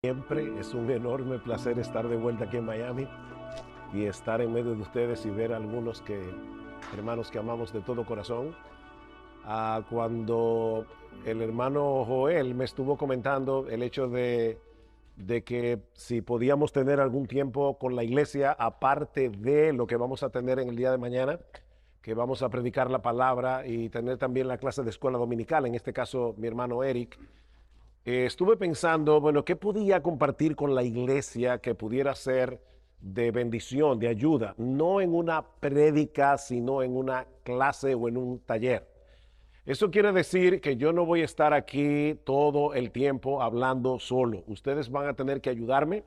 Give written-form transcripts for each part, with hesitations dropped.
Siempre es un enorme placer estar de vuelta aquí en Miami y estar en medio de ustedes y ver a algunos hermanos que amamos de todo corazón. Cuando el hermano Joel me estuvo comentando el hecho de que si podíamos tener algún tiempo con la iglesia, aparte de lo que vamos a tener en el día de mañana, que vamos a predicar la palabra y tener también la clase de escuela dominical, en este caso mi hermano Eric. Estuve pensando, bueno, ¿qué podía compartir con la iglesia que pudiera ser de bendición, de ayuda? No en una prédica, sino en una clase o en un taller. Eso quiere decir que yo no voy a estar aquí todo el tiempo hablando solo. Ustedes van a tener que ayudarme.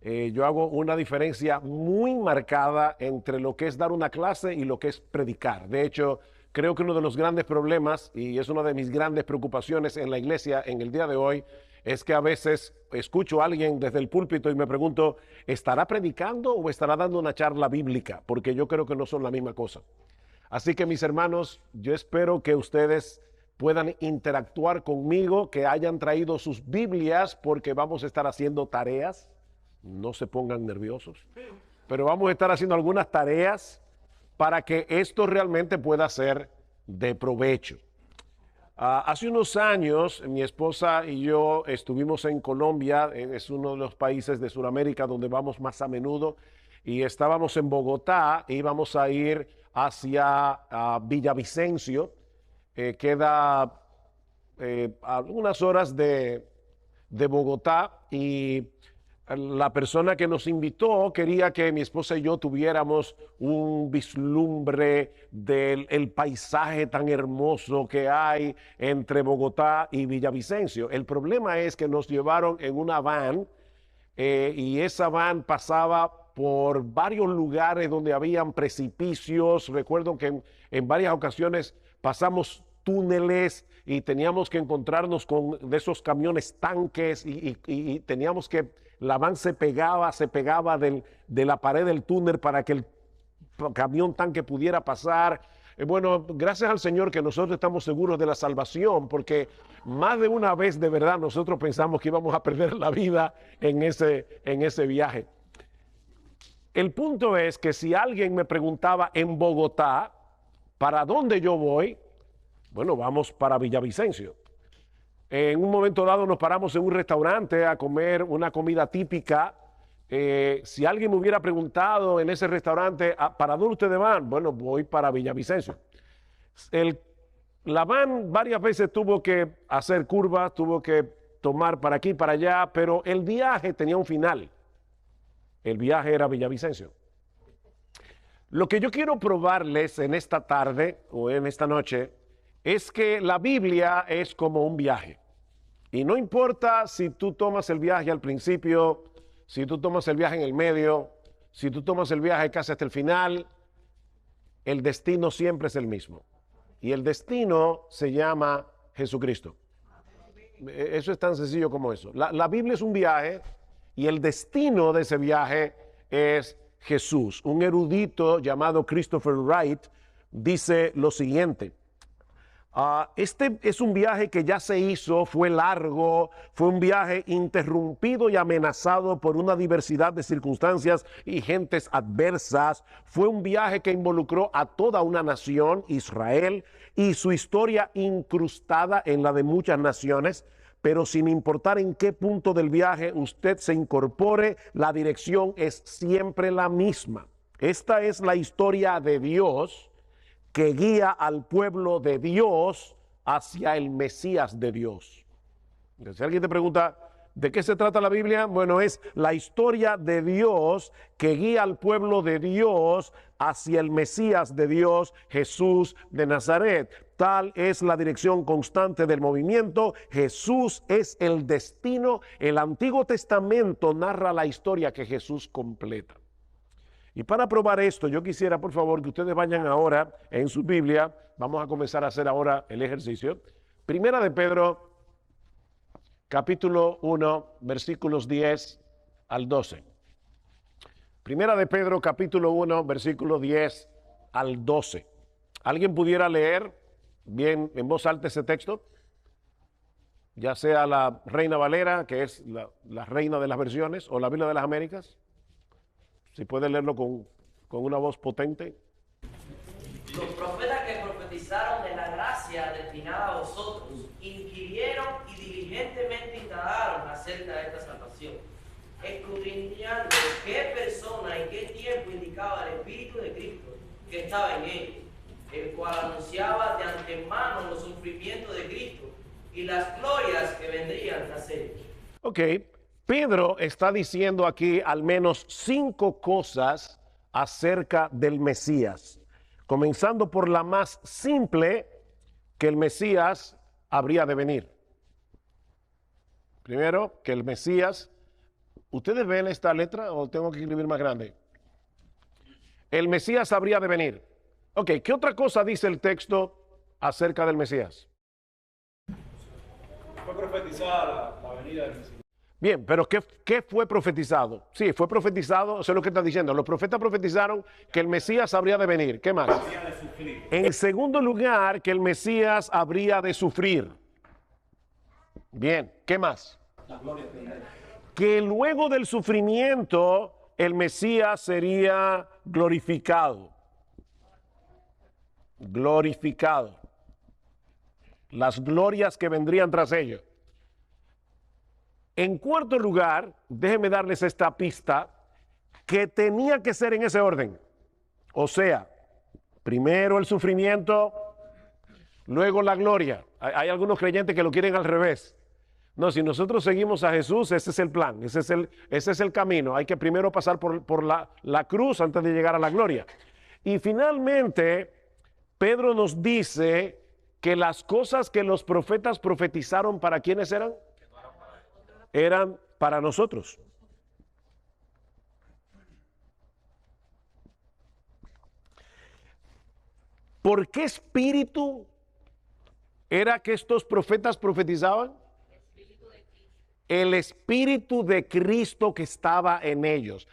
Yo hago una diferencia muy marcada entre lo que es dar una clase y lo que es predicar. De hecho, creo que uno de los grandes problemas, y es una de mis grandes preocupaciones en la iglesia en el día de hoy, es que a veces escucho a alguien desde el púlpito y me pregunto, ¿estará predicando o estará dando una charla bíblica? Porque yo creo que no son la misma cosa. Así que mis hermanos, yo espero que ustedes puedan interactuar conmigo, que hayan traído sus Biblias, porque vamos a estar haciendo tareas. No se pongan nerviosos, pero vamos a estar haciendo algunas tareas para que esto realmente pueda ser de provecho. Hace unos años, mi esposa y yo estuvimos en Colombia, es uno de los países de Sudamérica donde vamos más a menudo, y estábamos en Bogotá, e íbamos a ir hacia Villavicencio, queda a unas horas de Bogotá, y la persona que nos invitó quería que mi esposa y yo tuviéramos un vislumbre del el paisaje tan hermoso que hay entre Bogotá y Villavicencio. El problema es que nos llevaron en una van y esa van pasaba por varios lugares donde habían precipicios. Recuerdo que en varias ocasiones pasamos túneles y teníamos que encontrarnos con de esos camiones tanques y teníamos que, la van se pegaba de la pared del túnel para que el camión tanque pudiera pasar. Bueno, gracias al Señor que nosotros estamos seguros de la salvación, porque más de una vez de verdad nosotros pensamos que íbamos a perder la vida en ese viaje. El punto es que si alguien me preguntaba en Bogotá, ¿para dónde yo voy? Bueno, vamos para Villavicencio. En un momento dado nos paramos en un restaurante a comer una comida típica. Si alguien me hubiera preguntado en ese restaurante, ¿para dónde ustedes van? Bueno, voy para Villavicencio. El, la van varias veces tuvo que hacer curvas, tuvo que tomar para aquí, para allá, pero el viaje tenía un final. El viaje era Villavicencio. Lo que yo quiero probarles en esta tarde o en esta noche es que la Biblia es como un viaje. Y no importa si tú tomas el viaje al principio, si tú tomas el viaje en el medio, si tú tomas el viaje casi hasta el final, el destino siempre es el mismo. Y el destino se llama Jesucristo. Eso es tan sencillo como eso. La Biblia es un viaje y el destino de ese viaje es Jesús. Un erudito llamado Christopher Wright dice lo siguiente. Este es un viaje que ya se hizo, fue largo, fue un viaje interrumpido y amenazado por una diversidad de circunstancias y gentes adversas. Fue un viaje que involucró a toda una nación, Israel, y su historia incrustada en la de muchas naciones. Pero sin importar en qué punto del viaje usted se incorpore, la dirección es siempre la misma. Esta es la historia de Dios que guía al pueblo de Dios hacia el Mesías de Dios. Si alguien te pregunta, ¿de qué se trata la Biblia? Bueno, es la historia de Dios que guía al pueblo de Dios hacia el Mesías de Dios, Jesús de Nazaret. Tal es la dirección constante del movimiento. Jesús es el destino. El Antiguo Testamento narra la historia que Jesús completa. Y para probar esto, yo quisiera, por favor, que ustedes vayan ahora en su Biblia. Vamos a comenzar a hacer ahora el ejercicio. Primera de Pedro, capítulo 1, versículos 10 al 12. Primera de Pedro, capítulo 1, versículo 10 al 12. ¿Alguien pudiera leer bien en voz alta ese texto? ya sea la Reina Valera, que es la reina de las versiones, o la Biblia de las Américas. Si puede leerlo con una voz potente. Los profetas que profetizaron de la gracia destinada a vosotros, inquirieron y diligentemente indagaron acerca de esta salvación, escudriñando qué persona y qué tiempo indicaba el Espíritu de Cristo que estaba en ellos, el cual anunciaba de antemano los sufrimientos de Cristo y las glorias que vendrían tras ellos. Ok, Pedro está diciendo aquí al menos 5 cosas acerca del Mesías, comenzando por la más simple, que el Mesías habría de venir. Primero, que el Mesías, ¿ustedes ven esta letra o tengo que escribir más grande? El Mesías habría de venir. Ok, ¿qué otra cosa dice el texto acerca del Mesías? Fue profetizada la venida del Mesías. Bien, pero ¿qué fue profetizado? Sí, fue profetizado, eso es lo que está diciendo. Los profetas profetizaron que el Mesías habría de venir. ¿Qué más? En segundo lugar, que el Mesías habría de sufrir. Bien, ¿qué más? La gloria tendrá. Que luego del sufrimiento el Mesías sería glorificado. Glorificado. Las glorias que vendrían tras ello. En cuarto lugar, déjenme darles esta pista, que tenía que ser en ese orden. O sea, primero el sufrimiento, luego la gloria. Hay algunos creyentes que lo quieren al revés. No, si nosotros seguimos a Jesús, ese es el plan, ese es el camino. Hay que primero pasar por la cruz antes de llegar a la gloria. Y finalmente, Pedro nos dice que las cosas que los profetas profetizaron, ¿para quiénes eran? Eran para nosotros. ¿Por qué espíritu era que estos profetas profetizaban? El Espíritu de Cristo que estaba en ellos.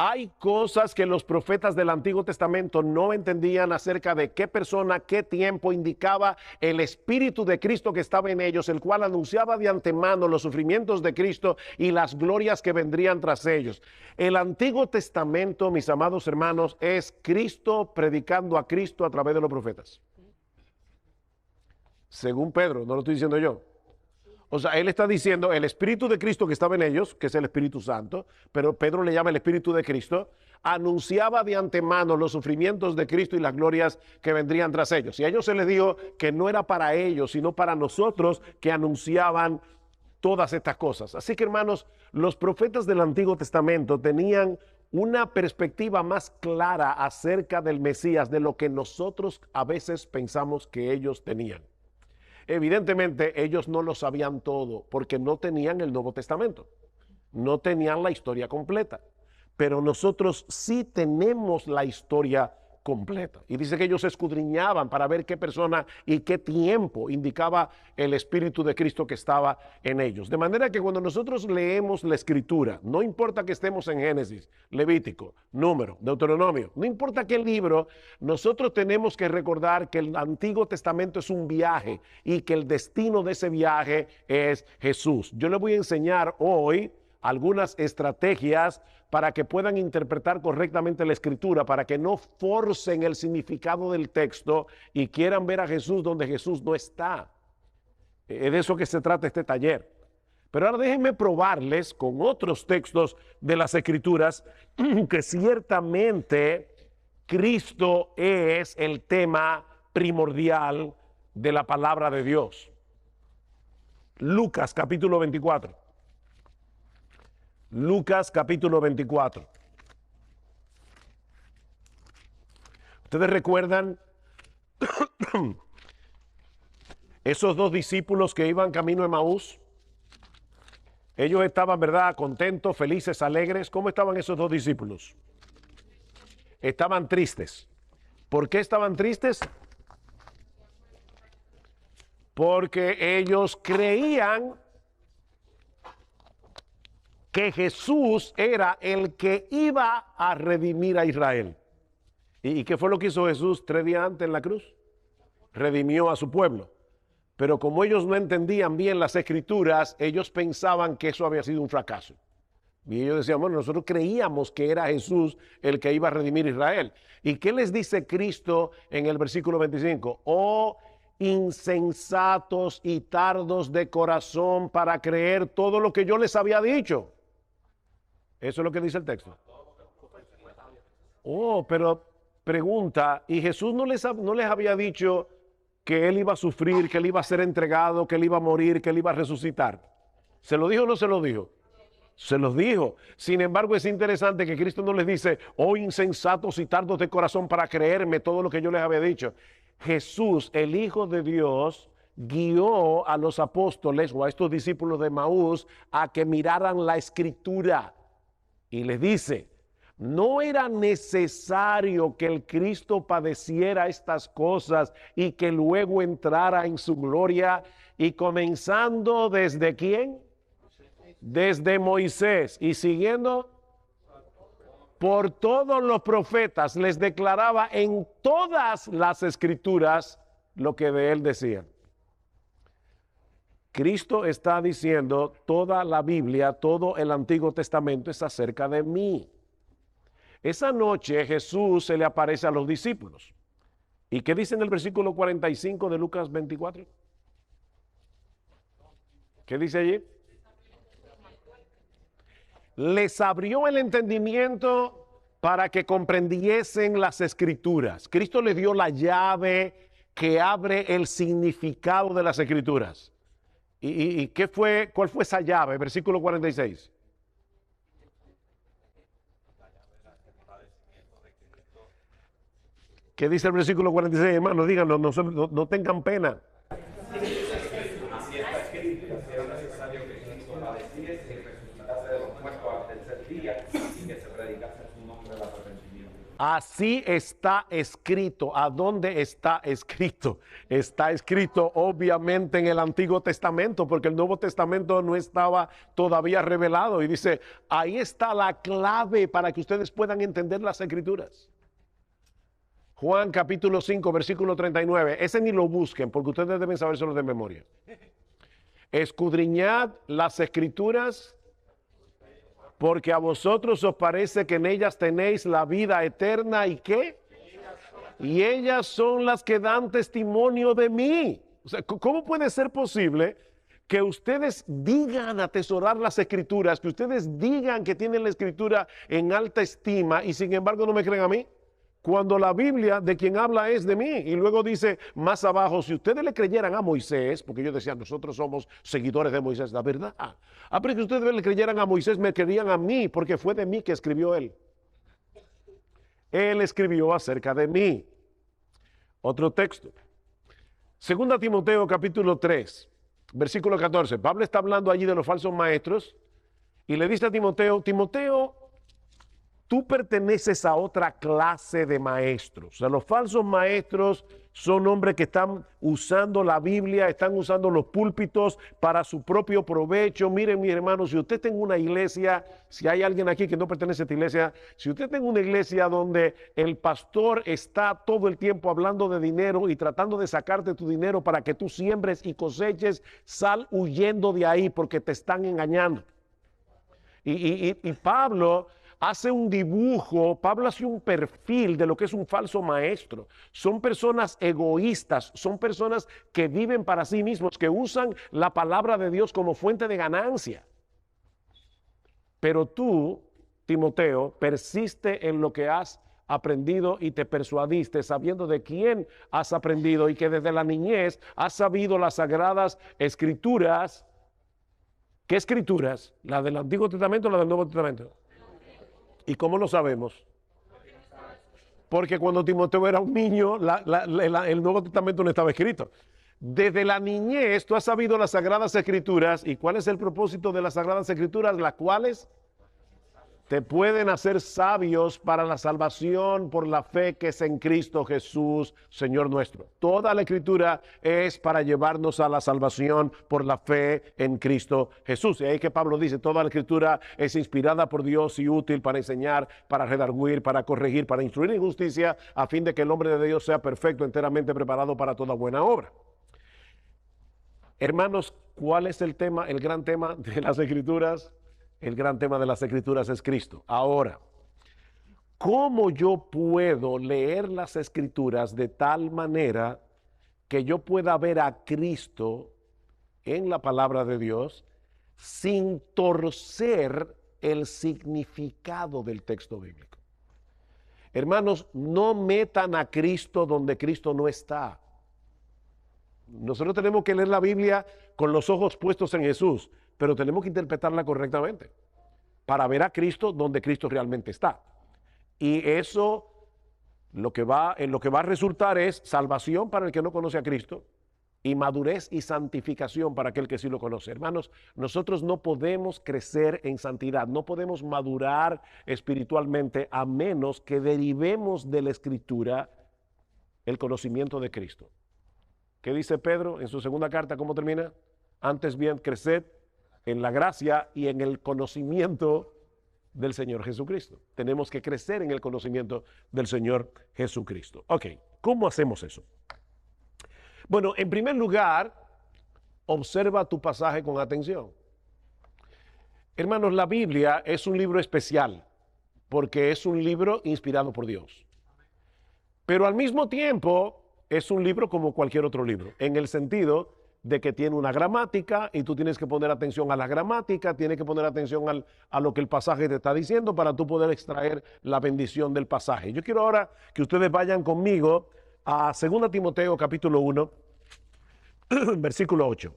Hay cosas que los profetas del Antiguo Testamento no entendían acerca de qué persona, qué tiempo indicaba el Espíritu de Cristo que estaba en ellos, el cual anunciaba de antemano los sufrimientos de Cristo y las glorias que vendrían tras ellos. El Antiguo Testamento, mis amados hermanos, es Cristo predicando a Cristo a través de los profetas. Según Pedro, no lo estoy diciendo yo. O sea, él está diciendo el Espíritu de Cristo que estaba en ellos, que es el Espíritu Santo, pero Pedro le llama el Espíritu de Cristo, anunciaba de antemano los sufrimientos de Cristo y las glorias que vendrían tras ellos. Y a ellos se les dijo que no era para ellos, sino para nosotros que anunciaban todas estas cosas. Así que, hermanos, los profetas del Antiguo Testamento tenían una perspectiva más clara acerca del Mesías de lo que nosotros a veces pensamos que ellos tenían. Evidentemente ellos no lo sabían todo porque no tenían el Nuevo Testamento, no tenían la historia completa, pero nosotros sí tenemos la historia completa. Y dice que ellos escudriñaban para ver qué persona y qué tiempo indicaba el Espíritu de Cristo que estaba en ellos. De manera que cuando nosotros leemos la Escritura, no importa que estemos en Génesis, Levítico, Número, Deuteronomio, no importa qué libro, nosotros tenemos que recordar que el Antiguo Testamento es un viaje y que el destino de ese viaje es Jesús. Yo les voy a enseñar hoy algunas estrategias para que puedan interpretar correctamente la Escritura, para que no forcen el significado del texto y quieran ver a Jesús donde Jesús no está. Es de eso que se trata este taller. Pero ahora déjenme probarles con otros textos de las Escrituras que ciertamente Cristo es el tema primordial de la palabra de Dios. Lucas capítulo 24. Lucas capítulo 24. ¿Ustedes recuerdan esos dos discípulos que iban camino a Emaús? Ellos estaban, ¿verdad?, contentos, felices, alegres. ¿Cómo estaban esos dos discípulos? Estaban tristes. ¿Por qué estaban tristes? Porque ellos creían que Jesús era el que iba a redimir a Israel. ¿Y qué fue lo que hizo Jesús 3 días antes en la cruz? Redimió a su pueblo. Pero como ellos no entendían bien las escrituras, ellos pensaban que eso había sido un fracaso. Y ellos decían, bueno, nosotros creíamos que era Jesús el que iba a redimir a Israel. ¿Y qué les dice Cristo en el versículo 25? Oh, insensatos y tardos de corazón para creer todo lo que yo les había dicho. Eso es lo que dice el texto. Oh, pero pregunta, ¿y Jesús no les había dicho que él iba a sufrir, que él iba a ser entregado, que él iba a morir, que él iba a resucitar? ¿Se lo dijo o no se lo dijo? Se los dijo. Sin embargo, es interesante que Cristo no les dice, oh insensatos y tardos de corazón para creerme todo lo que yo les había dicho. Jesús, el Hijo de Dios, guió a los apóstoles o a estos discípulos de Maús a que miraran la Escritura. Y les dice, no era necesario que el Cristo padeciera estas cosas y que luego entrara en su gloria. Y comenzando desde ¿quién? Desde Moisés y siguiendo por todos los profetas, les declaraba en todas las escrituras lo que de él decían. Cristo está diciendo, toda la Biblia, todo el Antiguo Testamento es acerca de mí. Esa noche Jesús se le aparece a los discípulos. ¿Y qué dice en el versículo 45 de Lucas 24? ¿Qué dice allí? Les abrió el entendimiento para que comprendiesen las escrituras. Cristo les dio la llave que abre el significado de las escrituras. ¿Y cuál fue esa llave? Versículo 46. ¿Qué dice el versículo 46, hermano? Díganos, no tengan pena. Así está escrito. ¿A dónde está escrito? Está escrito obviamente en el Antiguo Testamento, porque el Nuevo Testamento no estaba todavía revelado. Y dice, ahí está la clave para que ustedes puedan entender las Escrituras. Juan capítulo 5, versículo 39. Ese ni lo busquen, porque ustedes deben sabérselo de memoria. Escudriñad las Escrituras, porque a vosotros os parece que en ellas tenéis la vida eterna. ¿Y qué? Y ellas son las que dan testimonio de mí. O sea, ¿cómo puede ser posible que ustedes digan atesorar las Escrituras, que ustedes digan que tienen la Escritura en alta estima y sin embargo no me creen a mí? Cuando la Biblia de quien habla es de mí. Y luego dice más abajo, si ustedes le creyeran a Moisés, porque ellos decían, nosotros somos seguidores de Moisés, la verdad. Pero que ustedes le creyeran a Moisés, me creían a mí, porque fue de mí que escribió él. Él escribió acerca de mí. Otro texto. Segunda Timoteo capítulo 3, versículo 14. Pablo está hablando allí de los falsos maestros y le dice a Timoteo, Timoteo, tú perteneces a otra clase de maestros. O sea, los falsos maestros son hombres que están usando la Biblia, están usando los púlpitos para su propio provecho. Miren, mis hermanos, si usted está en una iglesia, si hay alguien aquí que no pertenece a esta iglesia, si usted está en una iglesia donde el pastor está todo el tiempo hablando de dinero y tratando de sacarte tu dinero para que tú siembres y coseches, sal huyendo de ahí porque te están engañando. Y Pablo hace un dibujo, Pablo hace un perfil de lo que es un falso maestro. Son personas egoístas, son personas que viven para sí mismos, que usan la palabra de Dios como fuente de ganancia. Pero tú, Timoteo, persiste en lo que has aprendido y te persuadiste, sabiendo de quién has aprendido y que desde la niñez has sabido las sagradas escrituras. ¿Qué escrituras? ¿La del Antiguo Testamento o la del Nuevo Testamento? ¿Y cómo lo sabemos? Porque cuando Timoteo era un niño, el Nuevo Testamento no estaba escrito. Desde la niñez tú has sabido las Sagradas Escrituras. ¿Y cuál es el propósito de las Sagradas Escrituras? Las cuales te pueden hacer sabios para la salvación por la fe que es en Cristo Jesús, Señor nuestro. Toda la Escritura es para llevarnos a la salvación por la fe en Cristo Jesús. Y ahí que Pablo dice, toda la Escritura es inspirada por Dios y útil para enseñar, para redarguir, para corregir, para instruir en justicia, a fin de que el hombre de Dios sea perfecto, enteramente preparado para toda buena obra. Hermanos, ¿cuál es el tema, el gran tema de las Escrituras? El gran tema de las Escrituras es Cristo. Ahora, ¿cómo yo puedo leer las Escrituras de tal manera que yo pueda ver a Cristo en la palabra de Dios sin torcer el significado del texto bíblico? Hermanos, no metan a Cristo donde Cristo no está. Nosotros tenemos que leer la Biblia con los ojos puestos en Jesús, pero tenemos que interpretarla correctamente para ver a Cristo donde Cristo realmente está. Y eso en lo que va a resultar es salvación para el que no conoce a Cristo y madurez y santificación para aquel que sí lo conoce. Hermanos, nosotros no podemos crecer en santidad, no podemos madurar espiritualmente a menos que derivemos de la Escritura el conocimiento de Cristo. ¿Qué dice Pedro en su segunda carta? ¿Cómo termina? Antes bien, creced en la gracia y en el conocimiento del Señor Jesucristo. Tenemos que crecer en el conocimiento del Señor Jesucristo. Ok, ¿cómo hacemos eso? Bueno, en primer lugar, observa tu pasaje con atención. Hermanos, la Biblia es un libro especial porque es un libro inspirado por Dios. Pero al mismo tiempo es un libro como cualquier otro libro, en el sentido de que tiene una gramática y tú tienes que poner atención a la gramática, tienes que poner atención a lo que el pasaje te está diciendo para tú poder extraer la bendición del pasaje. Yo quiero ahora que ustedes vayan conmigo a 2 Timoteo capítulo 1, versículo 8.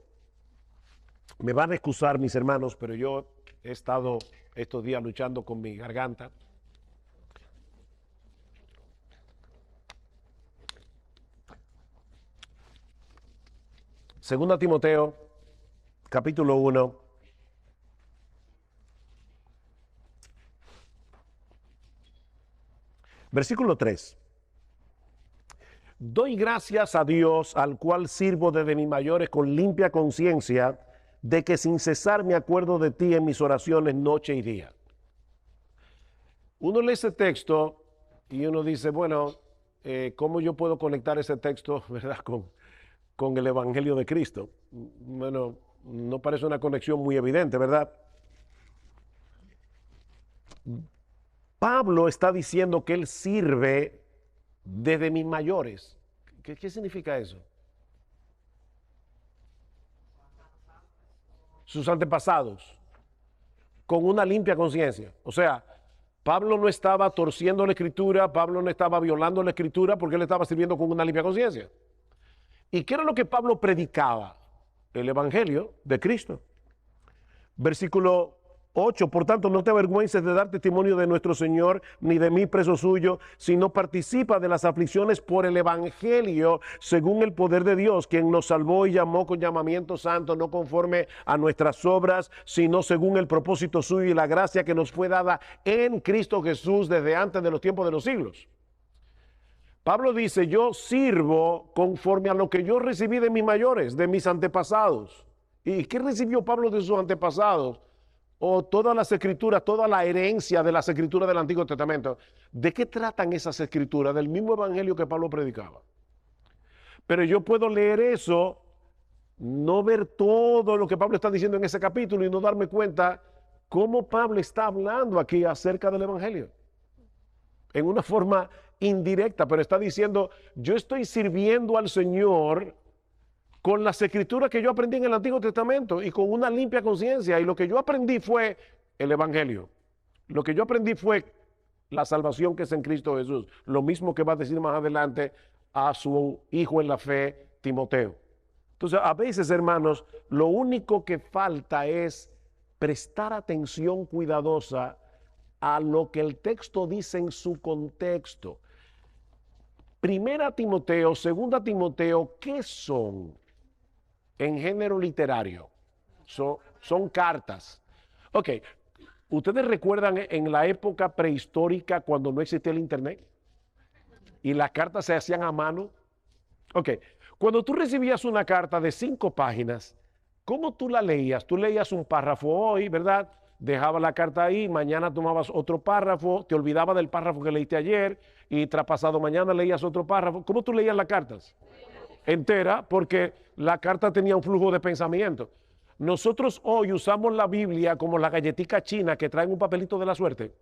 Me van a excusar mis hermanos, pero yo he estado estos días luchando con mi garganta. Segunda Timoteo, capítulo 1, versículo 3. Doy gracias a Dios, al cual sirvo desde mis mayores con limpia conciencia, de que sin cesar me acuerdo de ti en mis oraciones noche y día. Uno lee ese texto y uno dice, bueno, ¿cómo yo puedo conectar ese texto, verdad, con el Evangelio de Cristo? Bueno, no parece una conexión muy evidente, ¿verdad? Pablo está diciendo que él sirve desde mis mayores. ¿Qué significa eso? Sus antepasados, con una limpia conciencia. O sea, Pablo no estaba torciendo la Escritura, Pablo no estaba violando la Escritura porque él estaba sirviendo con una limpia conciencia. ¿Y qué era lo que Pablo predicaba? El Evangelio de Cristo. Versículo 8, por tanto, no te avergüences de dar testimonio de nuestro Señor, ni de mí preso suyo, sino participa de las aflicciones por el Evangelio, según el poder de Dios, quien nos salvó y llamó con llamamiento santo, no conforme a nuestras obras, sino según el propósito suyo y la gracia que nos fue dada en Cristo Jesús desde antes de los tiempos de los siglos. Pablo dice, yo sirvo conforme a lo que yo recibí de mis mayores, de mis antepasados. ¿Y qué recibió Pablo de sus antepasados? O todas las escrituras, toda la herencia de las escrituras del Antiguo Testamento. ¿De qué tratan esas escrituras? Del mismo evangelio que Pablo predicaba. Pero yo puedo leer eso, no ver todo lo que Pablo está diciendo en ese capítulo y no darme cuenta cómo Pablo está hablando aquí acerca del evangelio. En una forma indirecta, pero está diciendo, yo estoy sirviendo al Señor con las escrituras que yo aprendí en el Antiguo Testamento y con una limpia conciencia. Y lo que yo aprendí fue el Evangelio. Lo que yo aprendí fue la salvación que es en Cristo Jesús. Lo mismo que va a decir más adelante a su hijo en la fe, Timoteo. Entonces, a veces, hermanos, lo único que falta es prestar atención cuidadosa a lo que el texto dice en su contexto. Primera Timoteo, segunda Timoteo, ¿qué son? En género literario, son cartas. Ok, ¿ustedes recuerdan en la época prehistórica cuando no existía el internet? Y las cartas se hacían a mano. Ok, cuando tú recibías una carta de 5 páginas, ¿cómo tú la leías? Tú leías un párrafo hoy, ¿verdad? Dejabas la carta ahí, mañana tomabas otro párrafo, te olvidabas del párrafo que leíste ayer y traspasado mañana leías otro párrafo. ¿Cómo tú leías las cartas? entera, porque la carta tenía un flujo de pensamiento. Nosotros hoy usamos la Biblia como la galletica china que traen un papelito de la suerte.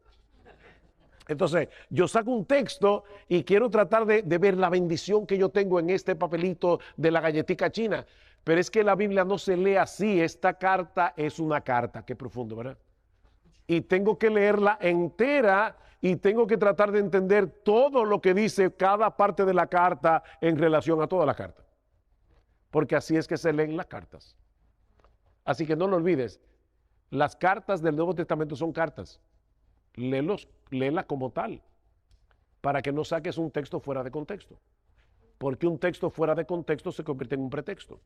Entonces, yo saco un texto y quiero tratar de ver la bendición que yo tengo en este papelito de la galletica china. Pero es que la Biblia no se lee así. Esta carta es una carta. Qué profundo, ¿verdad? Y tengo que leerla entera y tengo que tratar de entender todo lo que dice cada parte de la carta en relación a toda la carta. Porque así es que se leen las cartas. Así que no lo olvides. Las cartas del Nuevo Testamento son cartas. Léela como tal, para que no saques un texto fuera de contexto, porque un texto fuera de contexto se convierte en un pretexto.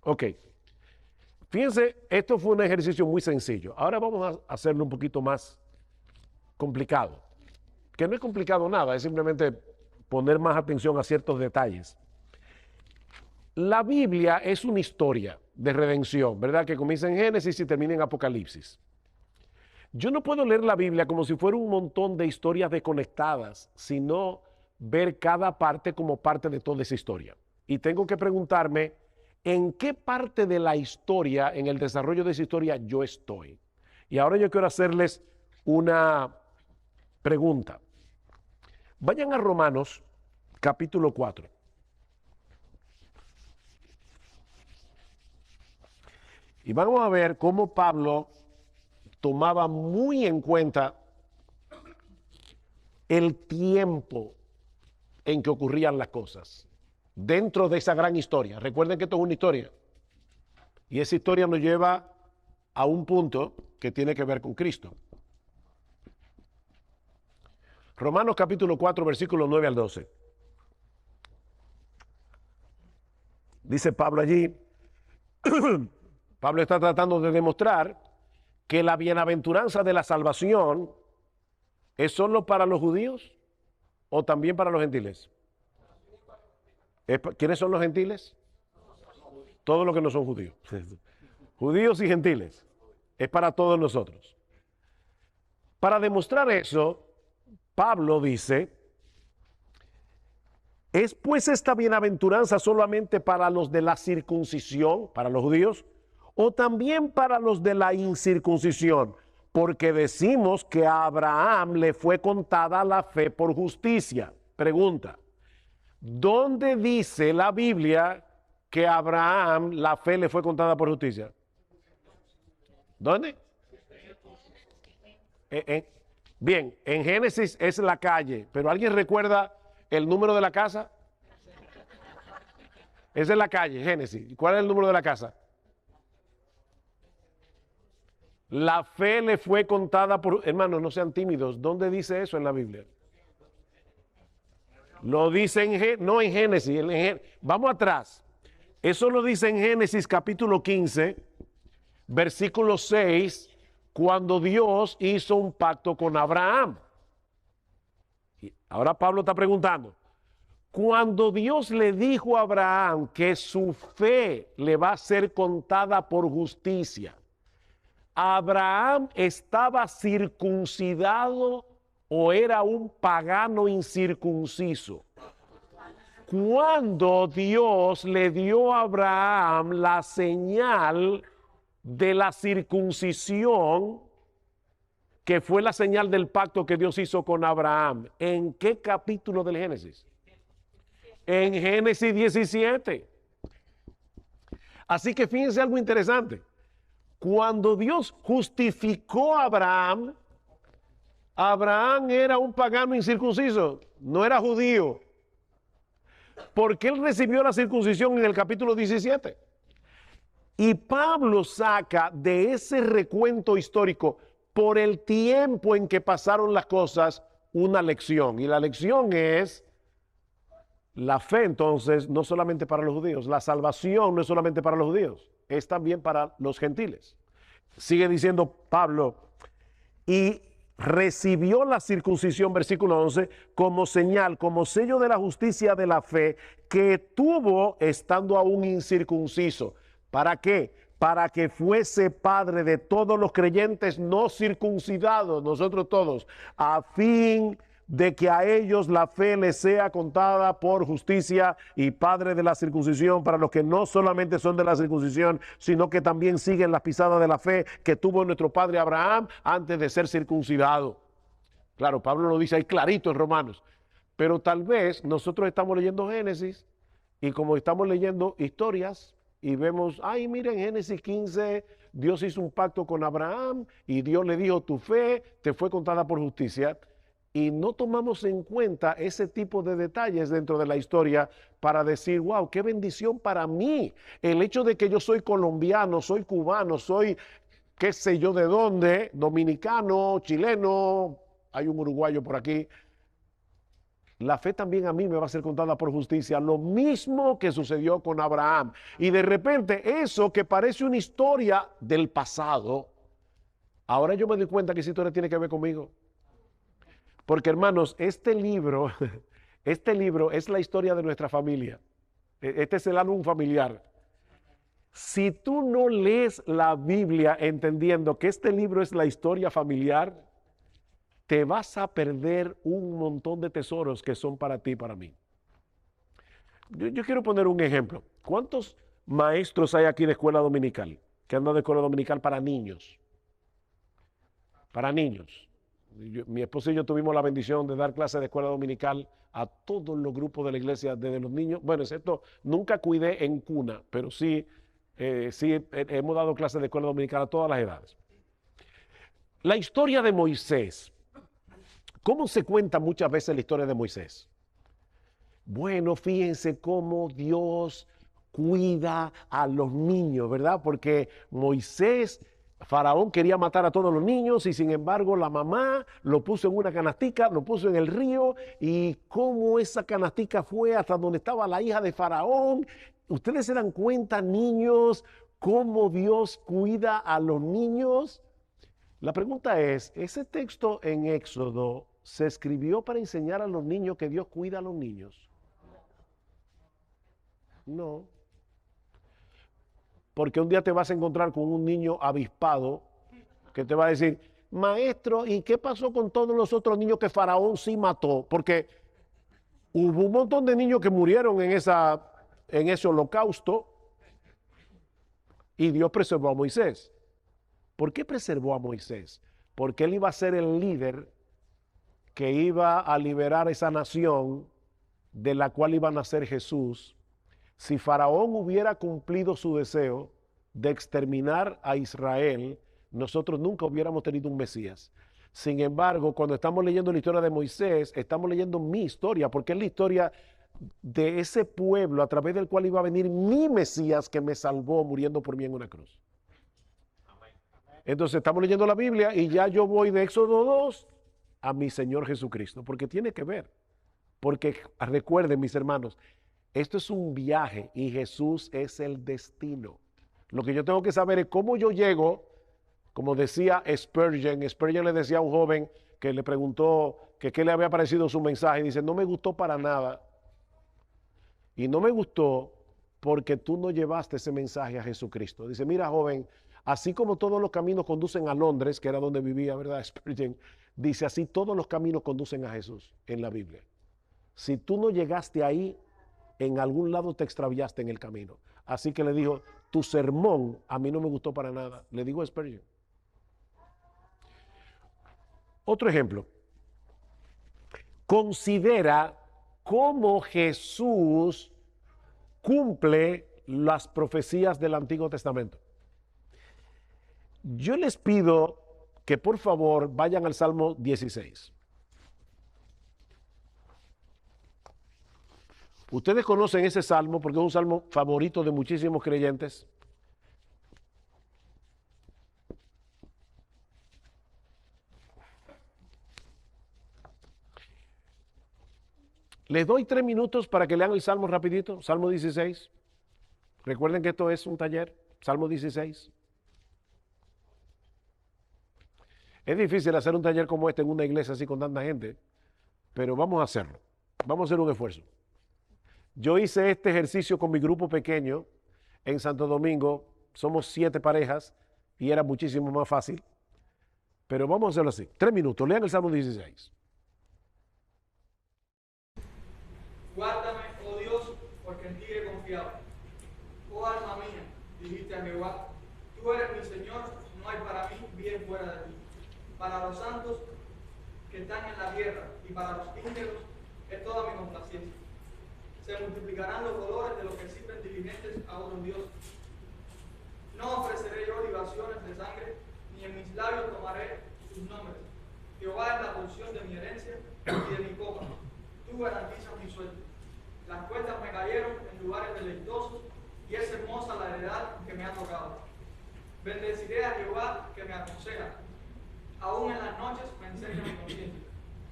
Ok, fíjense, esto fue un ejercicio muy sencillo. Ahora vamos a hacerlo un poquito más complicado, que no es complicado nada, es simplemente poner más atención a ciertos detalles. La Biblia es una historia de redención, ¿verdad? Que comienza en Génesis y termina en Apocalipsis. Yo no puedo leer la Biblia como si fuera un montón de historias desconectadas, sino ver cada parte como parte de toda esa historia. Y tengo que preguntarme, ¿en qué parte de la historia, en el desarrollo de esa historia, yo estoy? Y ahora yo quiero hacerles una pregunta. Vayan a Romanos, capítulo 4. Y vamos a ver cómo Pablo tomaba muy en cuenta el tiempo en que ocurrían las cosas dentro de esa gran historia. Recuerden que esto es una historia y esa historia nos lleva a un punto que tiene que ver con Cristo. Romanos capítulo 4, versículos 9 al 12. Dice Pablo allí, Pablo está tratando de demostrar que la bienaventuranza de la salvación es solo para los judíos o también para los gentiles. ¿Quiénes son los gentiles? Todos los que no son judíos. Judíos y gentiles. Es para todos nosotros. Para demostrar eso, Pablo dice, ¿es pues esta bienaventuranza solamente para los de la circuncisión, para los judíos, o también para los de la incircuncisión? Porque decimos que a Abraham le fue contada la fe por justicia. Pregunta, ¿dónde dice la Biblia que a Abraham la fe le fue contada por justicia? ¿Dónde? Bien, en Génesis es la calle, pero ¿alguien recuerda el número de la casa? Esa es la calle, Génesis. ¿Y cuál es el número de la casa? La fe le fue contada por... Hermanos, no sean tímidos. ¿Dónde dice eso en la Biblia? Lo dice no en Génesis. Vamos atrás. Eso lo dice en Génesis capítulo 15, versículo 6, cuando Dios hizo un pacto con Abraham. Y ahora Pablo está preguntando, cuando Dios le dijo a Abraham que su fe le va a ser contada por justicia, ¿Abraham estaba circuncidado o era un pagano incircunciso? Cuando Dios le dio a Abraham la señal de la circuncisión, que fue la señal del pacto que Dios hizo con Abraham, ¿en qué capítulo del Génesis? En Génesis 17. Así que fíjense algo interesante. Cuando Dios justificó a Abraham, Abraham era un pagano incircunciso, no era judío, porque él recibió la circuncisión en el capítulo 17. Y Pablo saca de ese recuento histórico, por el tiempo en que pasaron las cosas, una lección. Y la lección es la fe, entonces, no solamente para los judíos, la salvación no es solamente para los judíos, es también para los gentiles. Sigue diciendo Pablo, y recibió la circuncisión, versículo 11, como señal, como sello de la justicia de la fe que tuvo estando aún incircunciso. ¿Para qué? Para que fuese padre de todos los creyentes no circuncidados, nosotros todos, a fin de que a ellos la fe les sea contada por justicia y padre de la circuncisión para los que no solamente son de la circuncisión, sino que también siguen las pisadas de la fe que tuvo nuestro padre Abraham antes de ser circuncidado. Claro, Pablo lo dice ahí clarito en Romanos, pero tal vez nosotros estamos leyendo Génesis y como estamos leyendo historias y vemos, ay, miren, Génesis 15, Dios hizo un pacto con Abraham y Dios le dijo, tu fe te fue contada por justicia. Y no tomamos en cuenta ese tipo de detalles dentro de la historia para decir, wow, qué bendición para mí. El hecho de que yo soy colombiano, soy cubano, soy qué sé yo de dónde, dominicano, chileno, hay un uruguayo por aquí. La fe también a mí me va a ser contada por justicia, lo mismo que sucedió con Abraham. Y de repente eso que parece una historia del pasado, ahora yo me doy cuenta que esa historia tiene que ver conmigo. Porque hermanos, este libro es la historia de nuestra familia. Este es el álbum familiar. Si tú no lees la Biblia entendiendo que este libro es la historia familiar, te vas a perder un montón de tesoros que son para ti y para mí. Yo quiero poner un ejemplo. ¿Cuántos maestros hay aquí de escuela dominical? Que andan de escuela dominical para niños. Para niños. Mi esposo y yo tuvimos la bendición de dar clases de escuela dominical a todos los grupos de la iglesia, desde los niños, bueno, excepto, nunca cuidé en cuna, pero sí hemos dado clases de escuela dominical a todas las edades. La historia de Moisés. ¿Cómo se cuenta muchas veces la historia de Moisés? Bueno, fíjense cómo Dios cuida a los niños, ¿verdad? Porque Moisés... Faraón quería matar a todos los niños y sin embargo la mamá lo puso en una canastica, lo puso en el río y cómo esa canastica fue hasta donde estaba la hija de Faraón. ¿Ustedes se dan cuenta, niños, cómo Dios cuida a los niños? La pregunta es, ¿ese texto en Éxodo se escribió para enseñar a los niños que Dios cuida a los niños? No. Porque un día te vas a encontrar con un niño avispado que te va a decir, maestro, ¿y qué pasó con todos los otros niños que Faraón sí mató? Porque hubo un montón de niños que murieron en ese holocausto y Dios preservó a Moisés. ¿Por qué preservó a Moisés? Porque él iba a ser el líder que iba a liberar esa nación de la cual iba a nacer Jesús. Si Faraón hubiera cumplido su deseo de exterminar a Israel, nosotros nunca hubiéramos tenido un Mesías. Sin embargo, cuando estamos leyendo la historia de Moisés, estamos leyendo mi historia, porque es la historia de ese pueblo a través del cual iba a venir mi Mesías que me salvó muriendo por mí en una cruz. Entonces estamos leyendo la Biblia y ya yo voy de Éxodo 2 a mi Señor Jesucristo, porque tiene que ver. Porque recuerden, mis hermanos, esto es un viaje y Jesús es el destino. Lo que yo tengo que saber es cómo yo llego, como decía Spurgeon. Spurgeon le decía a un joven que le preguntó que qué le había parecido su mensaje y dice, no me gustó para nada. Y no me gustó porque tú no llevaste ese mensaje a Jesucristo. Dice, mira joven, así como todos los caminos conducen a Londres, que era donde vivía, ¿verdad? Spurgeon, dice, así todos los caminos conducen a Jesús en la Biblia. Si tú no llegaste ahí, en algún lado te extraviaste en el camino. Así que le dijo, tu sermón a mí no me gustó para nada. Le digo a Spurgeon. Otro ejemplo. Considera cómo Jesús cumple las profecías del Antiguo Testamento. Yo les pido que por favor vayan al Salmo 16. Ustedes conocen ese salmo porque es un salmo favorito de muchísimos creyentes. Les doy 3 minutos para que lean el salmo rapidito, Salmo 16. Recuerden que esto es un taller, Salmo 16. Es difícil hacer un taller como este en una iglesia así con tanta gente, pero vamos a hacerlo. Vamos a hacer un esfuerzo. Yo hice este ejercicio con mi grupo pequeño en Santo Domingo. Somos 7 parejas y era muchísimo más fácil. Pero vamos a hacerlo así. 3 minutos. Lean el Salmo 16. dijiste a Jehová, tú eres mi Señor, no hay para mí bien fuera de ti. Para los santos que están en la tierra y para los íntegros es toda mi complacencia. Se multiplicarán los dolores de los que sirven diligentes a otros dioses. No ofreceré yo libaciones de sangre, ni en mis labios tomaré sus nombres. Jehová es la porción de mi herencia y de mi copa. Tú garantizas mi suerte. Las cuentas me cayeron en lugares deleitosos y es hermosa la heredad que me ha tocado. Bendeciré a Jehová que me aconseja. Aún en las noches me enseña mi conciencia.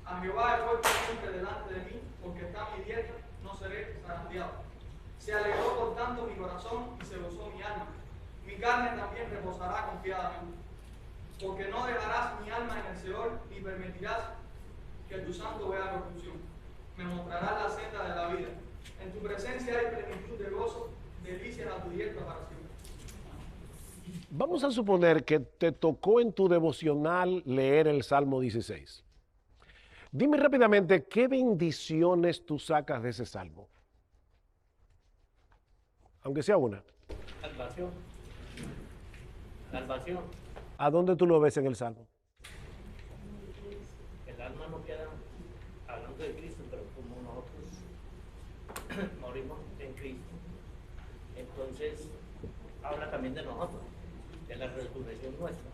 A Jehová he puesto siempre delante de mí, porque está a mi diestra, no seré zarandeado. Se alegró por tanto mi corazón y se gozó mi alma. Mi carne también reposará confiadamente. Porque no dejarás mi alma en el Seol, ni permitirás que tu santo vea corrupción. Me mostrarás la senda de la vida. En tu presencia hay plenitud de gozo, delicias a tu diestra para siempre. Vamos a suponer que te tocó en tu devocional leer el Salmo 16. Dime rápidamente, ¿qué bendiciones tú sacas de ese salmo? Aunque sea una. Salvación. Salvación. ¿A dónde tú lo ves en el salmo? El alma no queda hablando de Cristo, pero como nosotros morimos en Cristo, entonces habla también de nosotros, de la resurrección nuestra.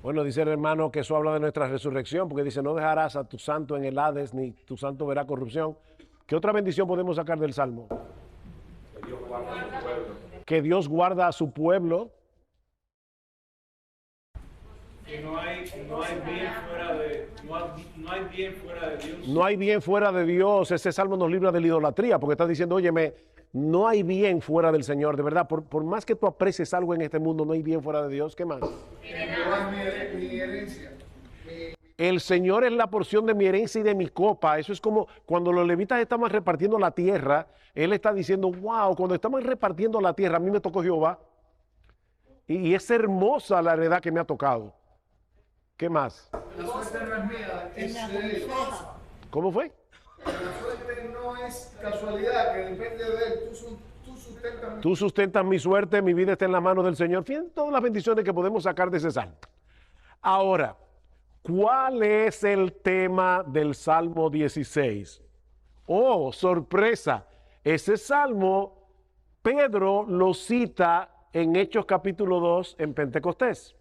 Bueno, dice el hermano que eso habla de nuestra resurrección, porque dice, no dejarás a tu santo en el Hades, ni tu santo verá corrupción. ¿Qué otra bendición podemos sacar del salmo? Que Dios guarda a su pueblo. Que Dios guarda a su pueblo. Que no hay bien fuera de, no hay bien fuera de Dios. No hay bien fuera de Dios. Ese salmo nos libra de la idolatría, porque está diciendo, óyeme, no hay bien fuera del Señor. De verdad, por más que tú aprecies algo en este mundo, no hay bien fuera de Dios. ¿Qué más? Mi herencia. El Señor es la porción de mi herencia y de mi copa. Eso es como cuando los levitas estaban repartiendo la tierra. Él está diciendo, wow, cuando estaban repartiendo la tierra, a mí me tocó Jehová. Y es hermosa la heredad que me ha tocado. ¿Qué más? La suerte no es mía, es de Dios. ¿Cómo fue? La suerte no es casualidad, que depende de Él. Tú sustentas mi... Tú sustentas mi suerte, mi vida está en la mano del Señor. Fíjense todas las bendiciones que podemos sacar de ese salmo. Ahora, ¿cuál es el tema del Salmo 16? Oh, sorpresa. Ese salmo, Pedro lo cita en Hechos capítulo 2 en Pentecostés.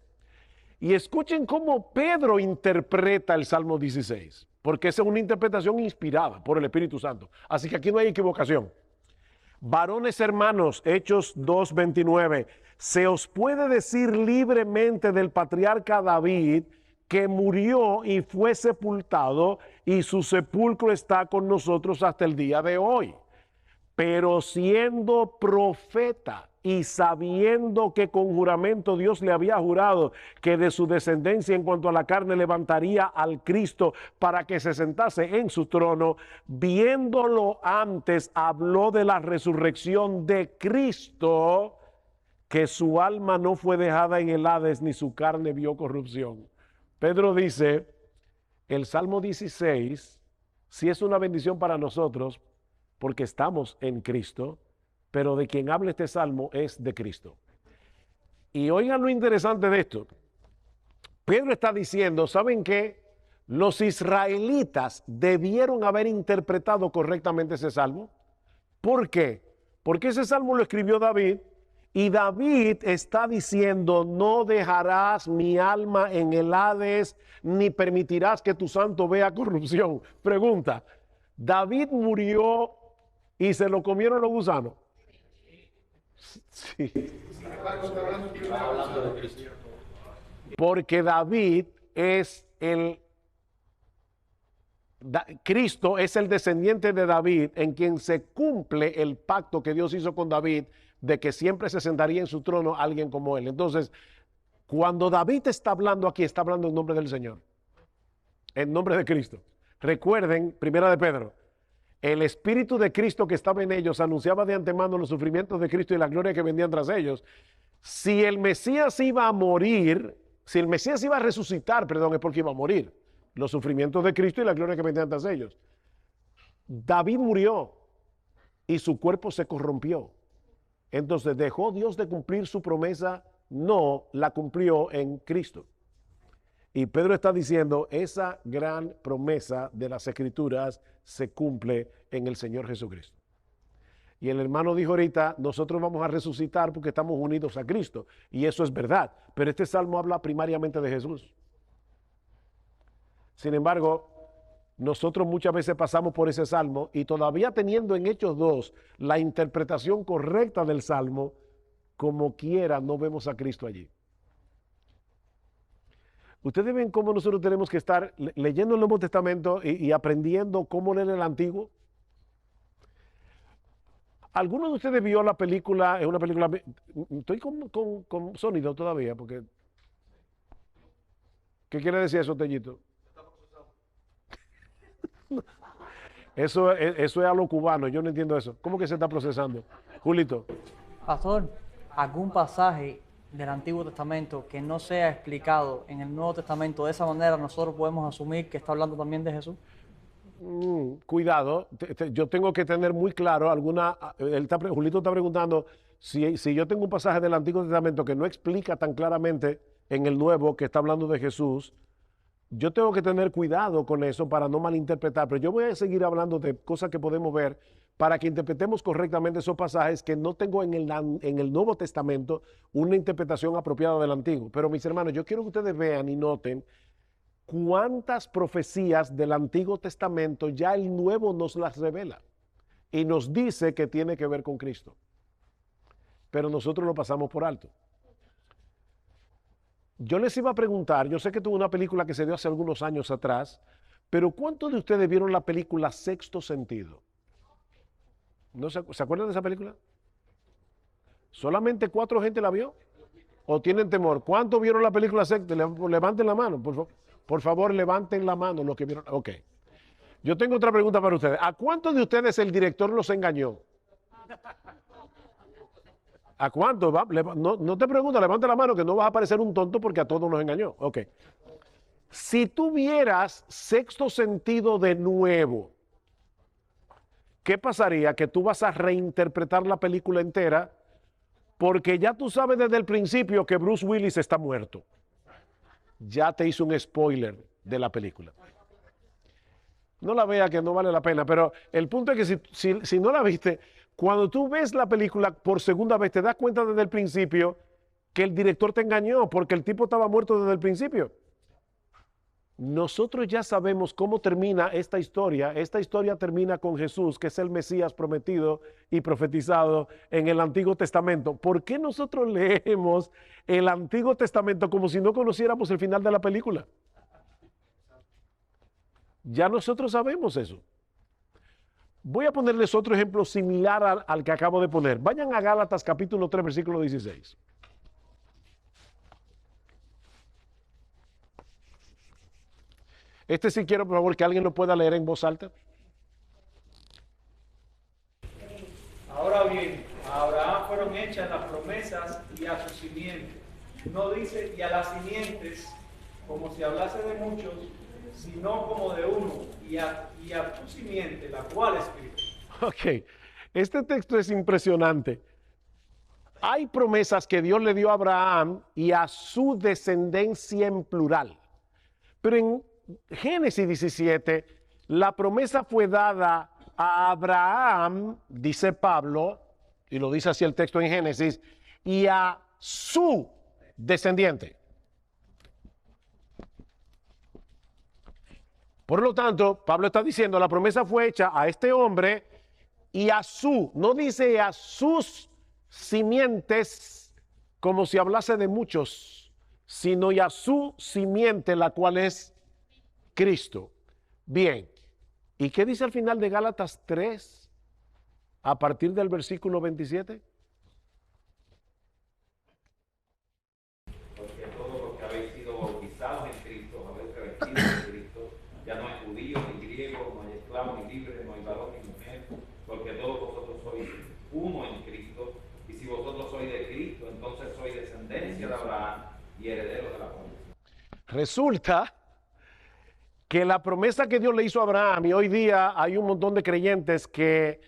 Y escuchen cómo Pedro interpreta el Salmo 16, porque esa es una interpretación inspirada por el Espíritu Santo. Así que aquí no hay equivocación. Varones hermanos, Hechos 2:29, se os puede decir libremente del patriarca David que murió y fue sepultado, y su sepulcro está con nosotros hasta el día de hoy. Pero siendo profeta y sabiendo que con juramento Dios le había jurado que de su descendencia en cuanto a la carne levantaría al Cristo para que se sentase en su trono, viéndolo antes, habló de la resurrección de Cristo, que su alma no fue dejada en el Hades ni su carne vio corrupción. Pedro dice, el Salmo 16 sí es una bendición para nosotros porque estamos en Cristo, pero de quien habla este salmo es de Cristo. Y oigan lo interesante de esto. Pedro está diciendo, ¿saben qué? Los israelitas debieron haber interpretado correctamente ese salmo. ¿Por qué? Porque ese salmo lo escribió David, y David está diciendo, no dejarás mi alma en el Hades, ni permitirás que tu santo vea corrupción. Pregunta, ¿David murió y se lo comieron los gusanos? Sí. Porque David es Cristo es el descendiente de David, en quien se cumple el pacto que Dios hizo con David de que siempre se sentaría en su trono alguien como él. Entonces, cuando David está hablando aquí, está hablando en nombre del Señor, en nombre de Cristo. Recuerden, primera de Pedro, el Espíritu de Cristo que estaba en ellos anunciaba de antemano los sufrimientos de Cristo y la gloria que vendían tras ellos. Si el Mesías iba a morir, si el Mesías iba a resucitar, perdón, es porque iba a morir. Los sufrimientos de Cristo y la gloria que vendían tras ellos. David murió y su cuerpo se corrompió. Entonces, ¿dejó Dios de cumplir su promesa? No, la cumplió en Cristo. Y Pedro está diciendo, esa gran promesa de las Escrituras se cumple en el Señor Jesucristo. Y el hermano dijo ahorita, nosotros vamos a resucitar porque estamos unidos a Cristo. Y eso es verdad. Pero este salmo habla primariamente de Jesús. Sin embargo, nosotros muchas veces pasamos por ese salmo y todavía teniendo en Hechos 2 la interpretación correcta del salmo, como quiera no vemos a Cristo allí. Ustedes ven cómo nosotros tenemos que estar leyendo el Nuevo Testamento y aprendiendo cómo leer el Antiguo. ¿Alguno de ustedes vio la película? Es una película. Estoy con sonido todavía, porque. ¿Qué quiere decir eso, Tellito? Eso es a lo cubano, yo no entiendo eso. ¿Cómo que se está procesando? Julito. Pastor, ¿algún pasaje del Antiguo Testamento que no sea explicado en el Nuevo Testamento de esa manera, nosotros podemos asumir que está hablando también de Jesús? Cuidado, yo tengo que tener muy claro Julito está preguntando si yo tengo un pasaje del Antiguo Testamento que no explica tan claramente en el Nuevo que está hablando de Jesús. Yo tengo que tener cuidado con eso para no malinterpretar, pero yo voy a seguir hablando de cosas que podemos ver para que interpretemos correctamente esos pasajes que no tengo en el Nuevo Testamento una interpretación apropiada del Antiguo. Pero mis hermanos, yo quiero que ustedes vean y noten cuántas profecías del Antiguo Testamento ya el Nuevo nos las revela y nos dice que tiene que ver con Cristo. Pero nosotros lo pasamos por alto. Yo les iba a preguntar, yo sé que tuvo una película que se dio hace algunos años atrás, pero ¿cuántos de ustedes vieron la película Sexto Sentido? ¿No se acuerdan de esa película? ¿Solamente 4 gente la vio? ¿O tienen temor? ¿Cuántos vieron la película Sexto? Levanten la mano, por favor, levanten la mano los que vieron. Ok. Yo tengo otra pregunta para ustedes. ¿A cuántos de ustedes el director los engañó? ¿A cuántos? No te pregunto, levanta la mano que no vas a parecer un tonto porque a todos nos engañó. Ok. Si tú vieras Sexto Sentido de nuevo, ¿qué pasaría? Que tú vas a reinterpretar la película entera porque ya tú sabes desde el principio que Bruce Willis está muerto. Ya te hizo un spoiler de la película. No la vea, que no vale la pena, pero el punto es que si no la viste, cuando tú ves la película por segunda vez, te das cuenta desde el principio que el director te engañó porque el tipo estaba muerto desde el principio. Nosotros ya sabemos cómo termina esta historia. Esta historia termina con Jesús, que es el Mesías prometido y profetizado en el Antiguo Testamento. ¿Por qué nosotros leemos el Antiguo Testamento como si no conociéramos el final de la película? Ya nosotros sabemos eso. Voy a ponerles otro ejemplo similar al que acabo de poner. Vayan a Gálatas capítulo 3, versículo 16. Este sí quiero, por favor, que alguien lo pueda leer en voz alta. Ahora bien, a Abraham fueron hechas las promesas y a su simiente. No dice y a las simientes, como si hablase de muchos, sino como de uno, y a tu simiente, la cual es Cristo. Ok, este texto es impresionante. Hay promesas que Dios le dio a Abraham y a su descendencia en plural. Pero en Génesis 17, la promesa fue dada a Abraham, dice Pablo, y lo dice así el texto en Génesis, y a su descendiente. Por lo tanto, Pablo está diciendo, la promesa fue hecha a este hombre y a no dice a sus simientes, como si hablase de muchos, sino y a su simiente, la cual es Cristo. Bien, ¿y qué dice al final de Gálatas 3, a partir del versículo 27? Porque todos los que habéis sido bautizados en Cristo, habéis revestido en Cristo, ya no hay judío ni griego, no hay esclavo ni libre, no hay varón ni mujer, porque todos vosotros sois uno en Cristo, y si vosotros sois de Cristo, entonces sois descendencia de Abraham y herederos de la promesa. Resulta que la promesa que Dios le hizo a Abraham, y hoy día hay un montón de creyentes que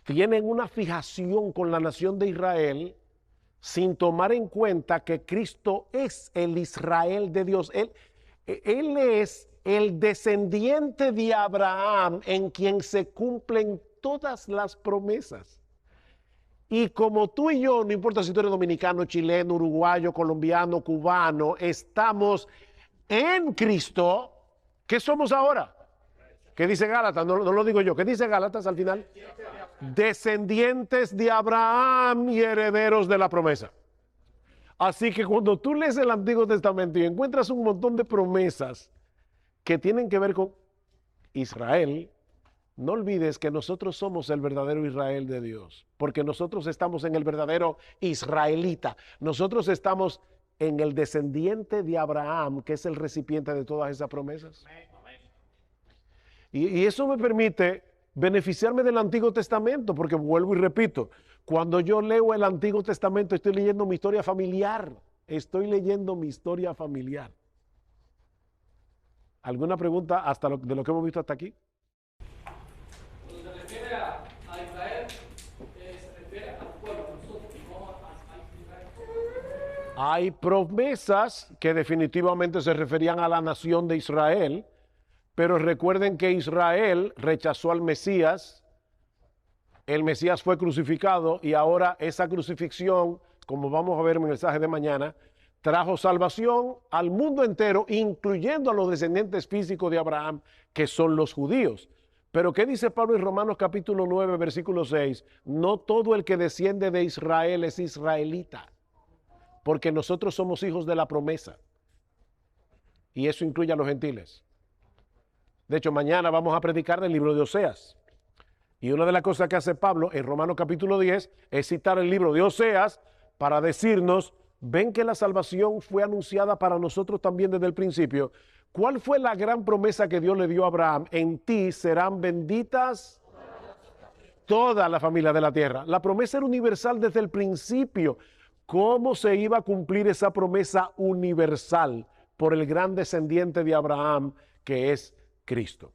tienen una fijación con la nación de Israel sin tomar en cuenta que Cristo es el Israel de Dios. Él es el descendiente de Abraham en quien se cumplen todas las promesas. Y como tú y yo, no importa si tú eres dominicano, chileno, uruguayo, colombiano, cubano, estamos en Cristo, ¿qué somos ahora? ¿Qué dice Gálatas? No lo digo yo. ¿Qué dice Gálatas al final? Descendientes de Abraham y herederos de la promesa. Así que cuando tú lees el Antiguo Testamento y encuentras un montón de promesas que tienen que ver con Israel, no olvides que nosotros somos el verdadero Israel de Dios, porque nosotros estamos en el verdadero israelita. Nosotros estamos en el descendiente de Abraham, que es el recipiente de todas esas promesas. Y eso me permite beneficiarme del Antiguo Testamento, porque vuelvo y repito, cuando yo leo el Antiguo Testamento estoy leyendo mi historia familiar. Estoy leyendo mi historia familiar. ¿Alguna pregunta de lo que hemos visto hasta aquí? Cuando se refiere a Israel, se refiere al pueblo, nosotros, no a Israel. Hay promesas que definitivamente se referían a la nación de Israel, pero recuerden que Israel rechazó al Mesías, el Mesías fue crucificado y ahora esa crucifixión, como vamos a ver en el mensaje de mañana, trajo salvación al mundo entero, incluyendo a los descendientes físicos de Abraham, que son los judíos. Pero ¿qué dice Pablo en Romanos capítulo 9, versículo 6? No todo el que desciende de Israel es israelita, porque nosotros somos hijos de la promesa. Y eso incluye a los gentiles. De hecho, mañana vamos a predicar del libro de Oseas. Y una de las cosas que hace Pablo en Romanos capítulo 10 es citar el libro de Oseas para decirnos, ven que la salvación fue anunciada para nosotros también desde el principio. ¿Cuál fue la gran promesa que Dios le dio a Abraham? En ti serán benditas toda la familia de la tierra. La promesa era universal desde el principio. ¿Cómo se iba a cumplir esa promesa universal? Por el gran descendiente de Abraham, que es Cristo.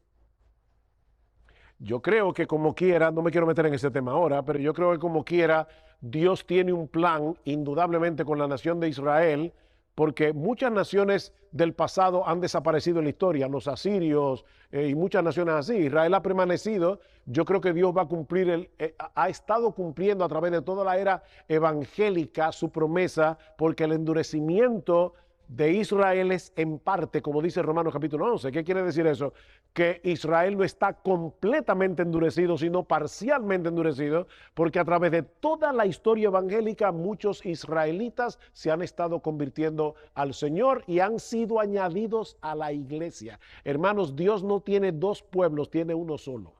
Yo creo que como quiera, no me quiero meter en ese tema ahora, pero yo creo que como quiera, Dios tiene un plan indudablemente con la nación de Israel, porque muchas naciones del pasado han desaparecido en la historia, los asirios y muchas naciones así. Israel ha permanecido. Yo creo que Dios va a cumplir, ha estado cumpliendo a través de toda la era evangélica su promesa, porque el endurecimiento de Israel es en parte, como dice Romanos capítulo 11. ¿Qué quiere decir eso? Que Israel no está completamente endurecido, sino parcialmente endurecido, porque a través de toda la historia evangélica muchos israelitas se han estado convirtiendo al Señor y han sido añadidos a la iglesia. Hermanos, Dios no tiene dos pueblos, tiene uno solo.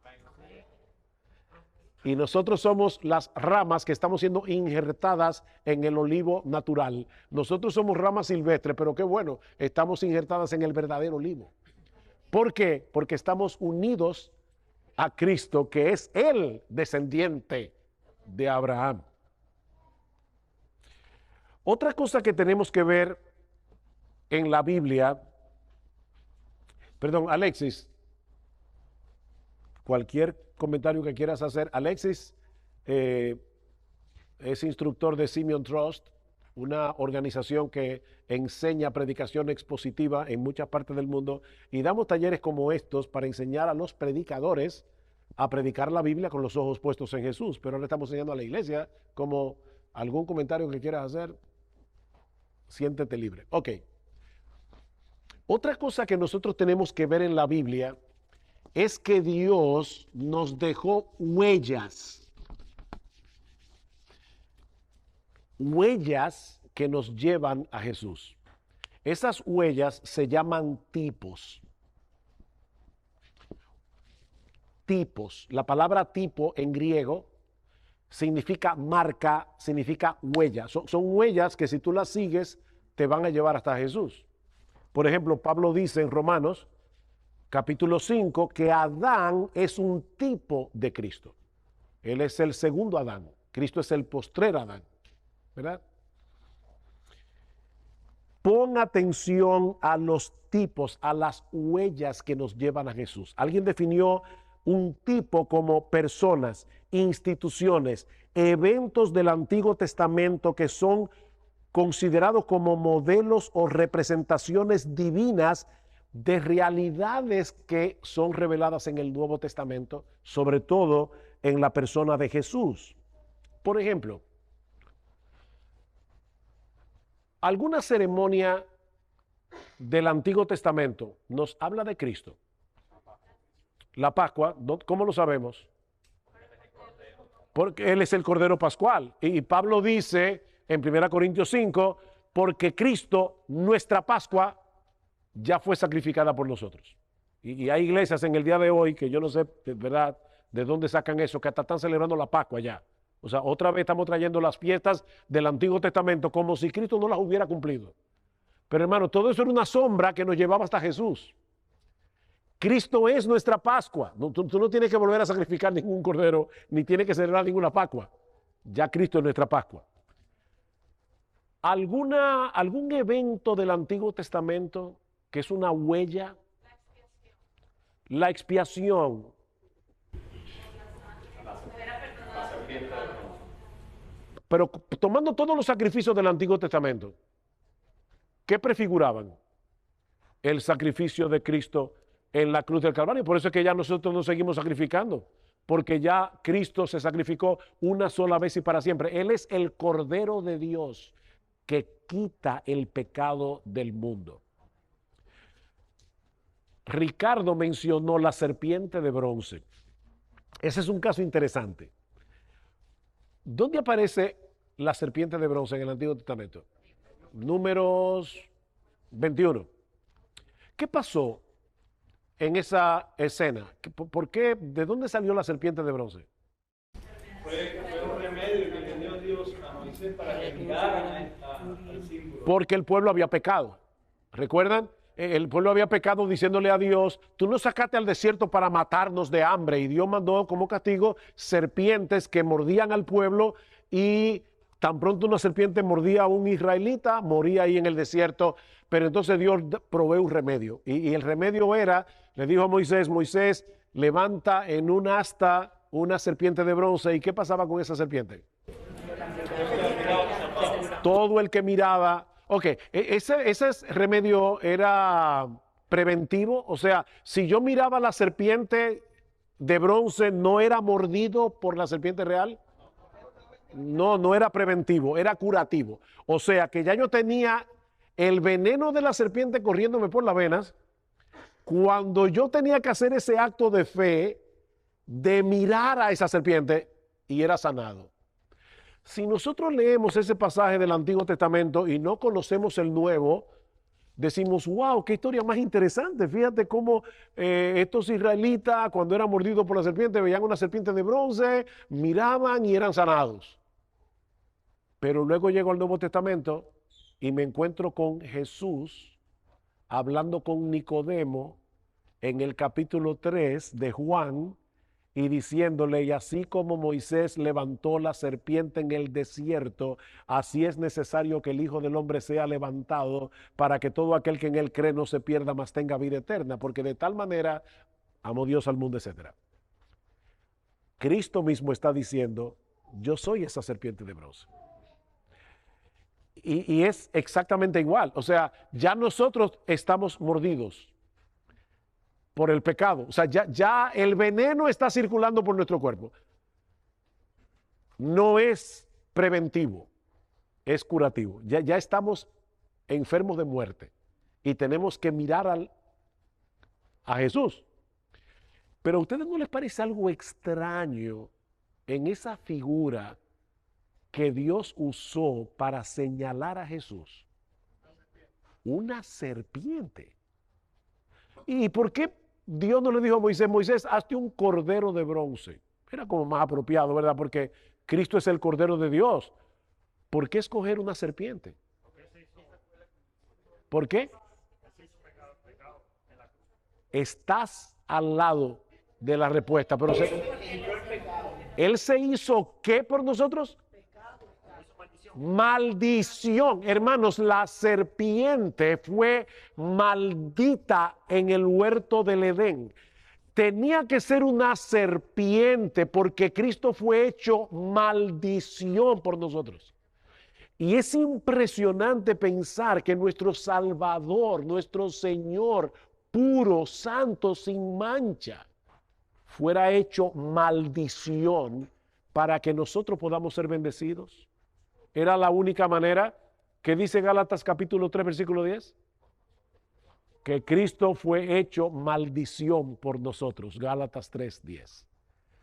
Y nosotros somos las ramas que estamos siendo injertadas en el olivo natural. Nosotros somos ramas silvestres, pero qué bueno, estamos injertadas en el verdadero olivo. ¿Por qué? Porque estamos unidos a Cristo, que es el descendiente de Abraham. Otra cosa que tenemos que ver en la Biblia, perdón, Alexis, cualquier comentario que quieras hacer. Alexis es instructor de Simeon Trust, una organización que enseña predicación expositiva en muchas partes del mundo, y damos talleres como estos para enseñar a los predicadores a predicar la Biblia con los ojos puestos en Jesús. Pero ahora estamos enseñando a la iglesia. Como algún comentario que quieras hacer, siéntete libre. Ok. Otra cosa que nosotros tenemos que ver en la Biblia es que Dios nos dejó huellas. Huellas que nos llevan a Jesús. Esas huellas se llaman tipos. Tipos. La palabra tipo en griego significa marca, significa huella. Son huellas que si tú las sigues te van a llevar hasta Jesús. Por ejemplo, Pablo dice en Romanos capítulo 5, que Adán es un tipo de Cristo. Él es el segundo Adán. Cristo es el postrer Adán. ¿Verdad? Pon atención a los tipos, a las huellas que nos llevan a Jesús. Alguien definió un tipo como personas, instituciones, eventos del Antiguo Testamento que son considerados como modelos o representaciones divinas de realidades que son reveladas en el Nuevo Testamento, sobre todo en la persona de Jesús. Por ejemplo, alguna ceremonia del Antiguo Testamento nos habla de Cristo. La Pascua, ¿cómo lo sabemos? Porque Él es el Cordero Pascual. Y Pablo dice en 1 Corintios 5, porque Cristo, nuestra Pascua, ya fue sacrificada por nosotros. Y hay iglesias en el día de hoy que yo no sé de verdad de dónde sacan eso, que hasta están celebrando la Pascua ya. O sea, otra vez estamos trayendo las fiestas del Antiguo Testamento como si Cristo no las hubiera cumplido. Pero hermano, todo eso era una sombra que nos llevaba hasta Jesús. Cristo es nuestra Pascua. Tú no tienes que volver a sacrificar ningún cordero, ni tienes que celebrar ninguna Pascua. Ya Cristo es nuestra Pascua. ¿Algún evento del Antiguo Testamento que es una huella? La expiación. Pero tomando todos los sacrificios del Antiguo Testamento, ¿qué prefiguraban? El sacrificio de Cristo en la cruz del Calvario. Por eso es que ya nosotros no seguimos sacrificando, porque ya Cristo se sacrificó una sola vez y para siempre. Él es el Cordero de Dios que quita el pecado del mundo. Ricardo mencionó la serpiente de bronce. Ese es un caso interesante. ¿Dónde aparece la serpiente de bronce en el Antiguo Testamento? Números 21. ¿Qué pasó en esa escena? ¿Por qué? ¿De dónde salió la serpiente de bronce? Fue un remedio que le dio Dios a Moisés para que miraran al símbolo. Porque el pueblo había pecado. ¿Recuerdan? El pueblo había pecado diciéndole a Dios, tú nos sacaste al desierto para matarnos de hambre. Y Dios mandó como castigo serpientes que mordían al pueblo y tan pronto una serpiente mordía a un israelita, moría ahí en el desierto. Pero entonces Dios provee un remedio. Y el remedio era, le dijo a Moisés, Moisés, levanta en un asta una serpiente de bronce. ¿Y qué pasaba con esa serpiente? Todo el que miraba. Ok, ese remedio era preventivo. O sea, si yo miraba la serpiente de bronce, ¿no era mordido por la serpiente real? No era preventivo, era curativo. O sea, que ya yo tenía el veneno de la serpiente corriéndome por las venas cuando yo tenía que hacer ese acto de fe de mirar a esa serpiente y era sanado. Si nosotros leemos ese pasaje del Antiguo Testamento y no conocemos el Nuevo, decimos, wow, qué historia más interesante. Fíjate cómo estos israelitas, cuando eran mordidos por la serpiente, veían una serpiente de bronce, miraban y eran sanados. Pero luego llego al Nuevo Testamento y me encuentro con Jesús hablando con Nicodemo en el capítulo 3 de Juan, y diciéndole, y así como Moisés levantó la serpiente en el desierto, así es necesario que el Hijo del Hombre sea levantado para que todo aquel que en él cree no se pierda, mas tenga vida eterna, porque de tal manera amó Dios al mundo, etc. Cristo mismo está diciendo, yo soy esa serpiente de bronce. Y es exactamente igual. O sea, ya nosotros estamos mordidos por el pecado. O sea, ya el veneno está circulando por nuestro cuerpo. No es preventivo, es curativo. Ya estamos enfermos de muerte y tenemos que mirar a Jesús. Pero ¿a ustedes no les parece algo extraño en esa figura que Dios usó para señalar a Jesús? Una serpiente. ¿Y por qué Dios no le dijo a Moisés, Moisés, hazte un cordero de bronce? Era como más apropiado, ¿verdad? Porque Cristo es el Cordero de Dios. ¿Por qué escoger una serpiente? ¿Por qué? Estás al lado de la respuesta. Pero Él se hizo ¿qué por nosotros? Maldición. Hermanos, la serpiente fue maldita en el huerto del Edén. tenía que ser una serpiente porque Cristo fue hecho maldición por nosotros. Y es impresionante pensar que nuestro Salvador, nuestro Señor, puro, santo, sin mancha, fuera hecho maldición para que nosotros podamos ser bendecidos. Era la única manera que dice Gálatas capítulo 3, versículo 10. Que Cristo fue hecho maldición por nosotros. Gálatas 3, 10.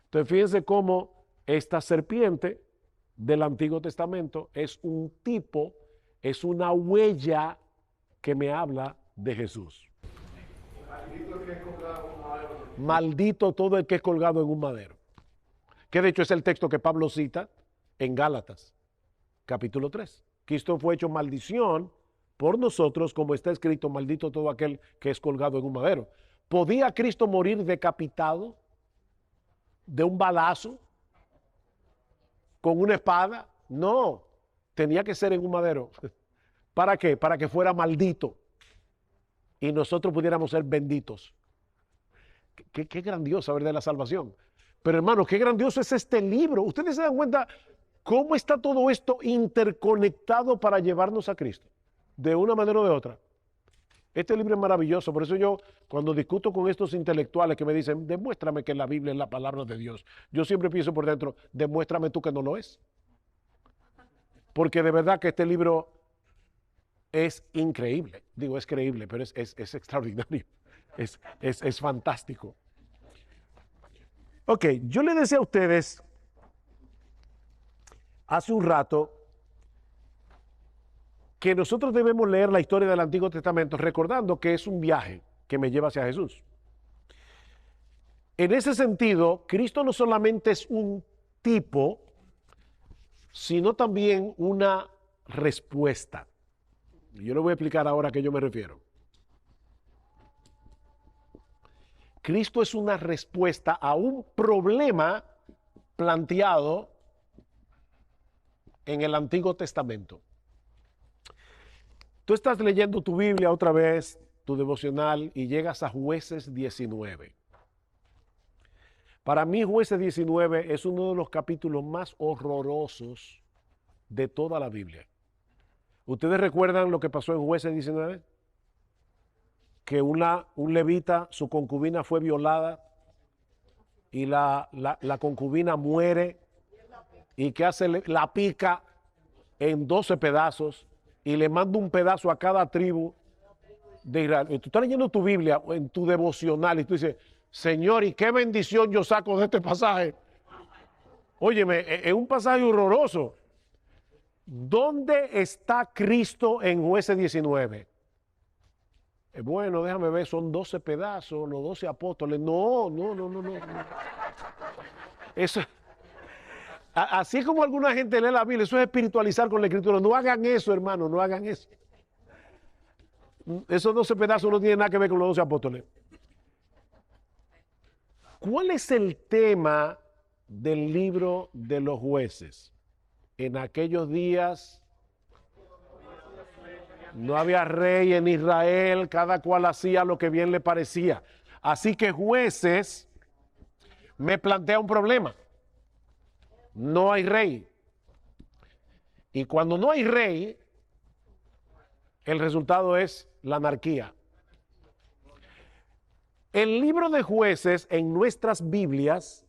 Entonces fíjense cómo esta serpiente del Antiguo Testamento es un tipo, es una huella que me habla de Jesús. Maldito todo el que es colgado en un madero. Que de hecho es el texto que Pablo cita en Gálatas, capítulo 3. Cristo fue hecho maldición por nosotros, como está escrito, maldito todo aquel que es colgado en un madero. ¿Podía Cristo morir decapitado de un balazo? ¿Con una espada? No, tenía que ser en un madero. ¿Para qué? Para que fuera maldito y nosotros pudiéramos ser benditos. Qué grandiosa, ¿verdad? La salvación. Pero hermanos, qué grandioso es este libro. Ustedes se dan cuenta cómo está todo esto interconectado para llevarnos a Cristo, de una manera o de otra. Este libro es maravilloso, por eso yo cuando discuto con estos intelectuales que me dicen, demuéstrame que la Biblia es la palabra de Dios, yo siempre pienso por dentro, demuéstrame tú que no lo es. Porque de verdad que este libro es increíble, digo es creíble, pero es extraordinario, es fantástico. Ok, yo le decía a ustedes hace un rato que nosotros debemos leer la historia del Antiguo Testamento recordando que es un viaje que me lleva hacia Jesús. En ese sentido, Cristo no solamente es un tipo, sino también una respuesta. Y yo le voy a explicar ahora a qué yo me refiero. Cristo es una respuesta a un problema planteado en el Antiguo Testamento. Tú estás leyendo tu Biblia otra vez, tu devocional, y llegas a Jueces 19. Para mí, Jueces 19 es uno de los capítulos más horrorosos de toda la Biblia. ¿Ustedes recuerdan lo que pasó en Jueces 19? Que un levita, su concubina fue violada y la concubina muere y que hace, la pica en 12 pedazos y le manda un pedazo a cada tribu de Israel. Y tú estás leyendo tu Biblia en tu devocional y tú dices, Señor, ¿y qué bendición yo saco de este pasaje? Óyeme, es un pasaje horroroso. ¿Dónde está Cristo en Jueces 19? Bueno, déjame ver, son 12 pedazos, los 12 apóstoles. No. Eso, así como alguna gente lee la Biblia, eso es espiritualizar con la Escritura. No hagan eso, hermano, no hagan eso. Esos 12 pedazos no tienen nada que ver con los 12 apóstoles. ¿Cuál es el tema del libro de los jueces? En aquellos días no había rey en Israel, cada cual hacía lo que bien le parecía. Así que Jueces me plantea un problema. No hay rey. Y cuando no hay rey, el resultado es la anarquía. El libro de Jueces en nuestras Biblias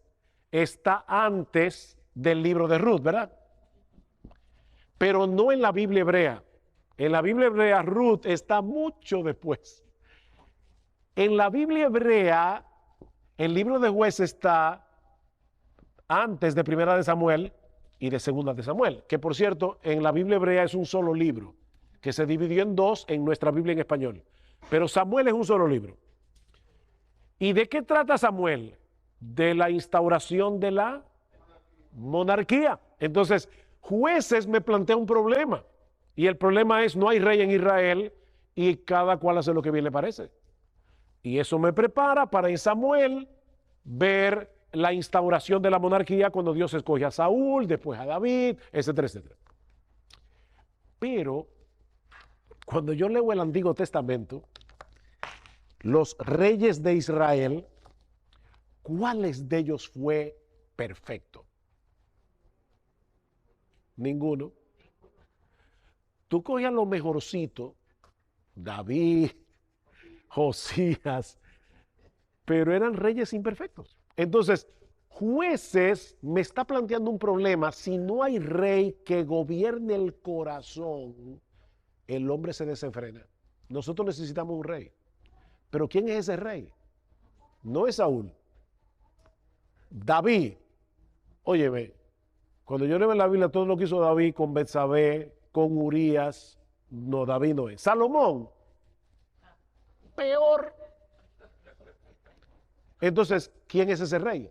está antes del libro de Ruth, ¿verdad? Pero no en la Biblia hebrea. En la Biblia hebrea, Ruth está mucho después. En la Biblia hebrea, el libro de Jueces está antes de Primera de Samuel y de Segunda de Samuel, que por cierto, en la Biblia hebrea es un solo libro, que se dividió en dos en nuestra Biblia en español. Pero Samuel es un solo libro. ¿Y de qué trata Samuel? De la instauración de la monarquía. Entonces, Jueces me plantea un problema. Y el problema es, no hay rey en Israel y cada cual hace lo que bien le parece. Y eso me prepara para en Samuel ver la instauración de la monarquía cuando Dios escoge a Saúl, después a David, etcétera, etcétera. Pero cuando yo leo el Antiguo Testamento, los reyes de Israel ¿cuáles de ellos fue perfecto? Ninguno. Tú cogías lo mejorcito, David, Josías, pero eran reyes imperfectos. Entonces, Jueces me está planteando un problema. Si no hay rey que gobierne el corazón, el hombre se desenfrena. Nosotros necesitamos un rey. Pero ¿quién es ese rey? No es Saúl. David. Óyeme, cuando yo leo en la Biblia todo lo que hizo David con Betsabé, con Urías, no, David no es. Salomón, peor. Entonces, ¿quién es ese rey?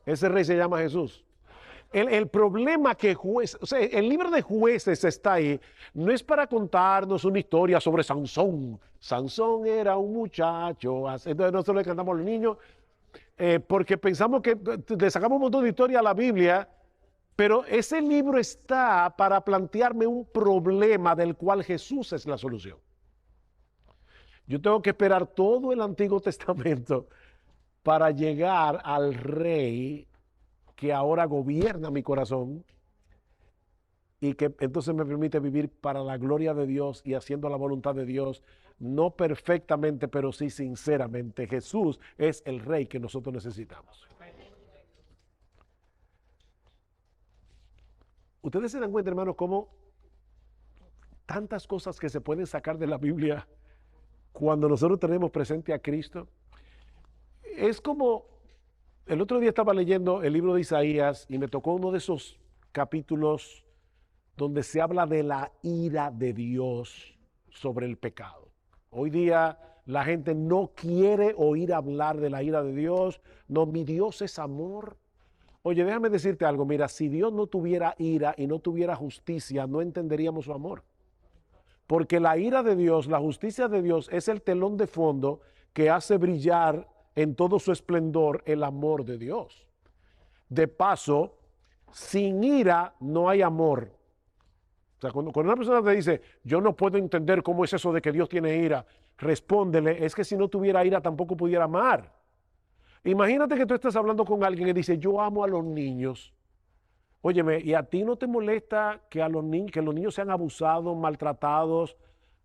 Ese rey se llama Jesús. El problema que o sea, el libro de Jueces está ahí, no es para contarnos una historia sobre Sansón. Sansón era un muchacho. Entonces nosotros le cantamos a los niños porque pensamos que le sacamos un montón de historia a la Biblia, pero ese libro está para plantearme un problema del cual Jesús es la solución. Yo tengo que esperar todo el Antiguo Testamento para llegar al rey que ahora gobierna mi corazón y que entonces me permite vivir para la gloria de Dios y haciendo la voluntad de Dios, no perfectamente, pero sí sinceramente. Jesús es el rey que nosotros necesitamos. Ustedes se dan cuenta, hermanos, cómo tantas cosas que se pueden sacar de la Biblia cuando nosotros tenemos presente a Cristo. Es como, el otro día estaba leyendo el libro de Isaías y me tocó uno de esos capítulos donde se habla de la ira de Dios sobre el pecado. Hoy día la gente no quiere oír hablar de la ira de Dios. No, mi Dios es amor. Oye, déjame decirte algo, mira, si Dios no tuviera ira y no tuviera justicia, no entenderíamos su amor. Porque la ira de Dios, la justicia de Dios es el telón de fondo que hace brillar en todo su esplendor el amor de Dios. De paso, sin ira no hay amor. O sea, cuando una persona te dice, yo no puedo entender cómo es eso de que Dios tiene ira, respóndele, es que si no tuviera ira tampoco pudiera amar. Imagínate que tú estás hablando con alguien que dice, yo amo a los niños. Óyeme, ¿y a ti no te molesta que los niños sean abusados, maltratados?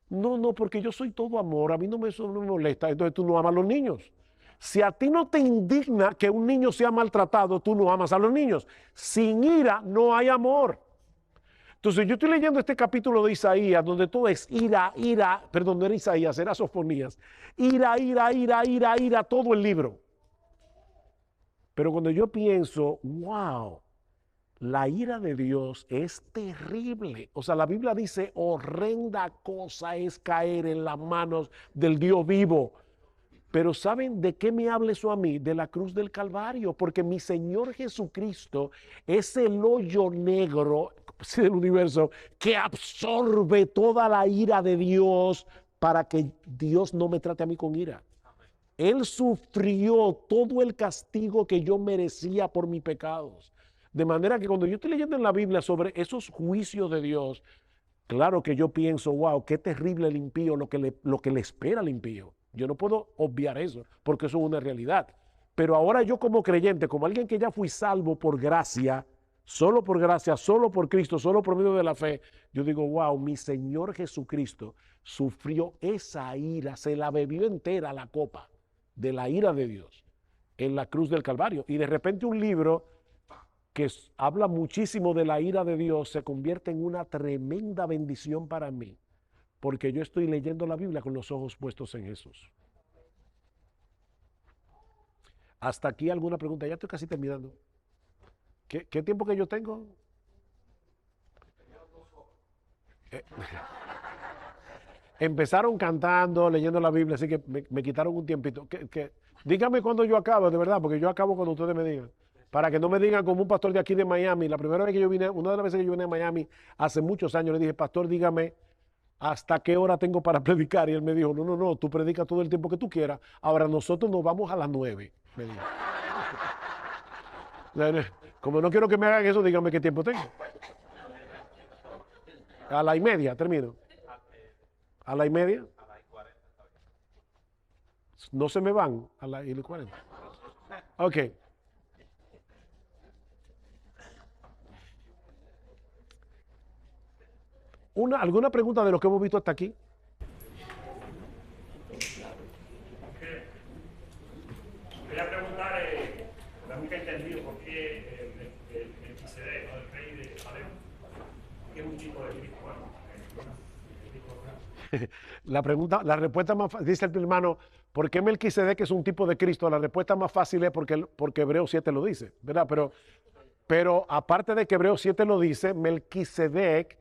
No, porque yo soy todo amor, a mí eso no me molesta, entonces tú no amas a los niños. Si a ti no te indigna que un niño sea maltratado, tú no amas a los niños. Sin ira no hay amor. Entonces yo estoy leyendo este capítulo de Isaías, donde todo es ira, perdón, no era Isaías, era Sofonías. Ira, todo el libro. Pero cuando yo pienso, wow, la ira de Dios es terrible. O sea, la Biblia dice, horrenda cosa es caer en las manos del Dios vivo. Pero ¿saben de qué me habla eso a mí? De la cruz del Calvario, porque mi Señor Jesucristo es el hoyo negro del universo que absorbe toda la ira de Dios para que Dios no me trate a mí con ira. Él sufrió todo el castigo que yo merecía por mis pecados. De manera que cuando yo estoy leyendo en la Biblia sobre esos juicios de Dios, claro que yo pienso, wow, qué terrible el impío, lo que le espera al impío. Yo no puedo obviar eso, porque eso es una realidad. Pero ahora yo como creyente, como alguien que ya fui salvo por gracia, solo por Cristo, solo por medio de la fe, yo digo, wow, mi Señor Jesucristo sufrió esa ira, se la bebió entera la copa de la ira de Dios en la cruz del Calvario. Y de repente un libro que habla muchísimo de la ira de Dios se convierte en una tremenda bendición para mí, porque yo estoy leyendo la Biblia con los ojos puestos en Jesús. Hasta aquí alguna pregunta, ya estoy casi terminando. ¿Qué tiempo que yo tengo? Empezaron cantando, leyendo la Biblia, así que me quitaron un tiempito. Dígame cuándo yo acabo, de verdad, porque yo acabo cuando ustedes me digan. Para que no me digan como un pastor de aquí de Miami. La primera vez que yo vine, una de las veces que yo vine a Miami, hace muchos años, le dije, pastor, dígame hasta qué hora tengo para predicar. Y él me dijo, no, tú predicas todo el tiempo que tú quieras. Ahora nosotros nos vamos a las 9, me dijo. Como no quiero que me hagan eso, dígame qué tiempo tengo. A la 1:30 termino. ¿A la 1:30? No se me van a la 1:40. Ok. ¿Alguna pregunta de lo que hemos visto hasta aquí? Quería preguntar, porque nunca he entendido por qué el Melquisedec, ¿no? El rey de Salem, que es un tipo de Cristo. La respuesta más fácil, dice el hermano, ¿por qué Melquisedec es un tipo de Cristo? La respuesta más fácil es porque Hebreos 7 lo dice, ¿verdad? Pero aparte de que Hebreos 7 lo dice, Melquisedec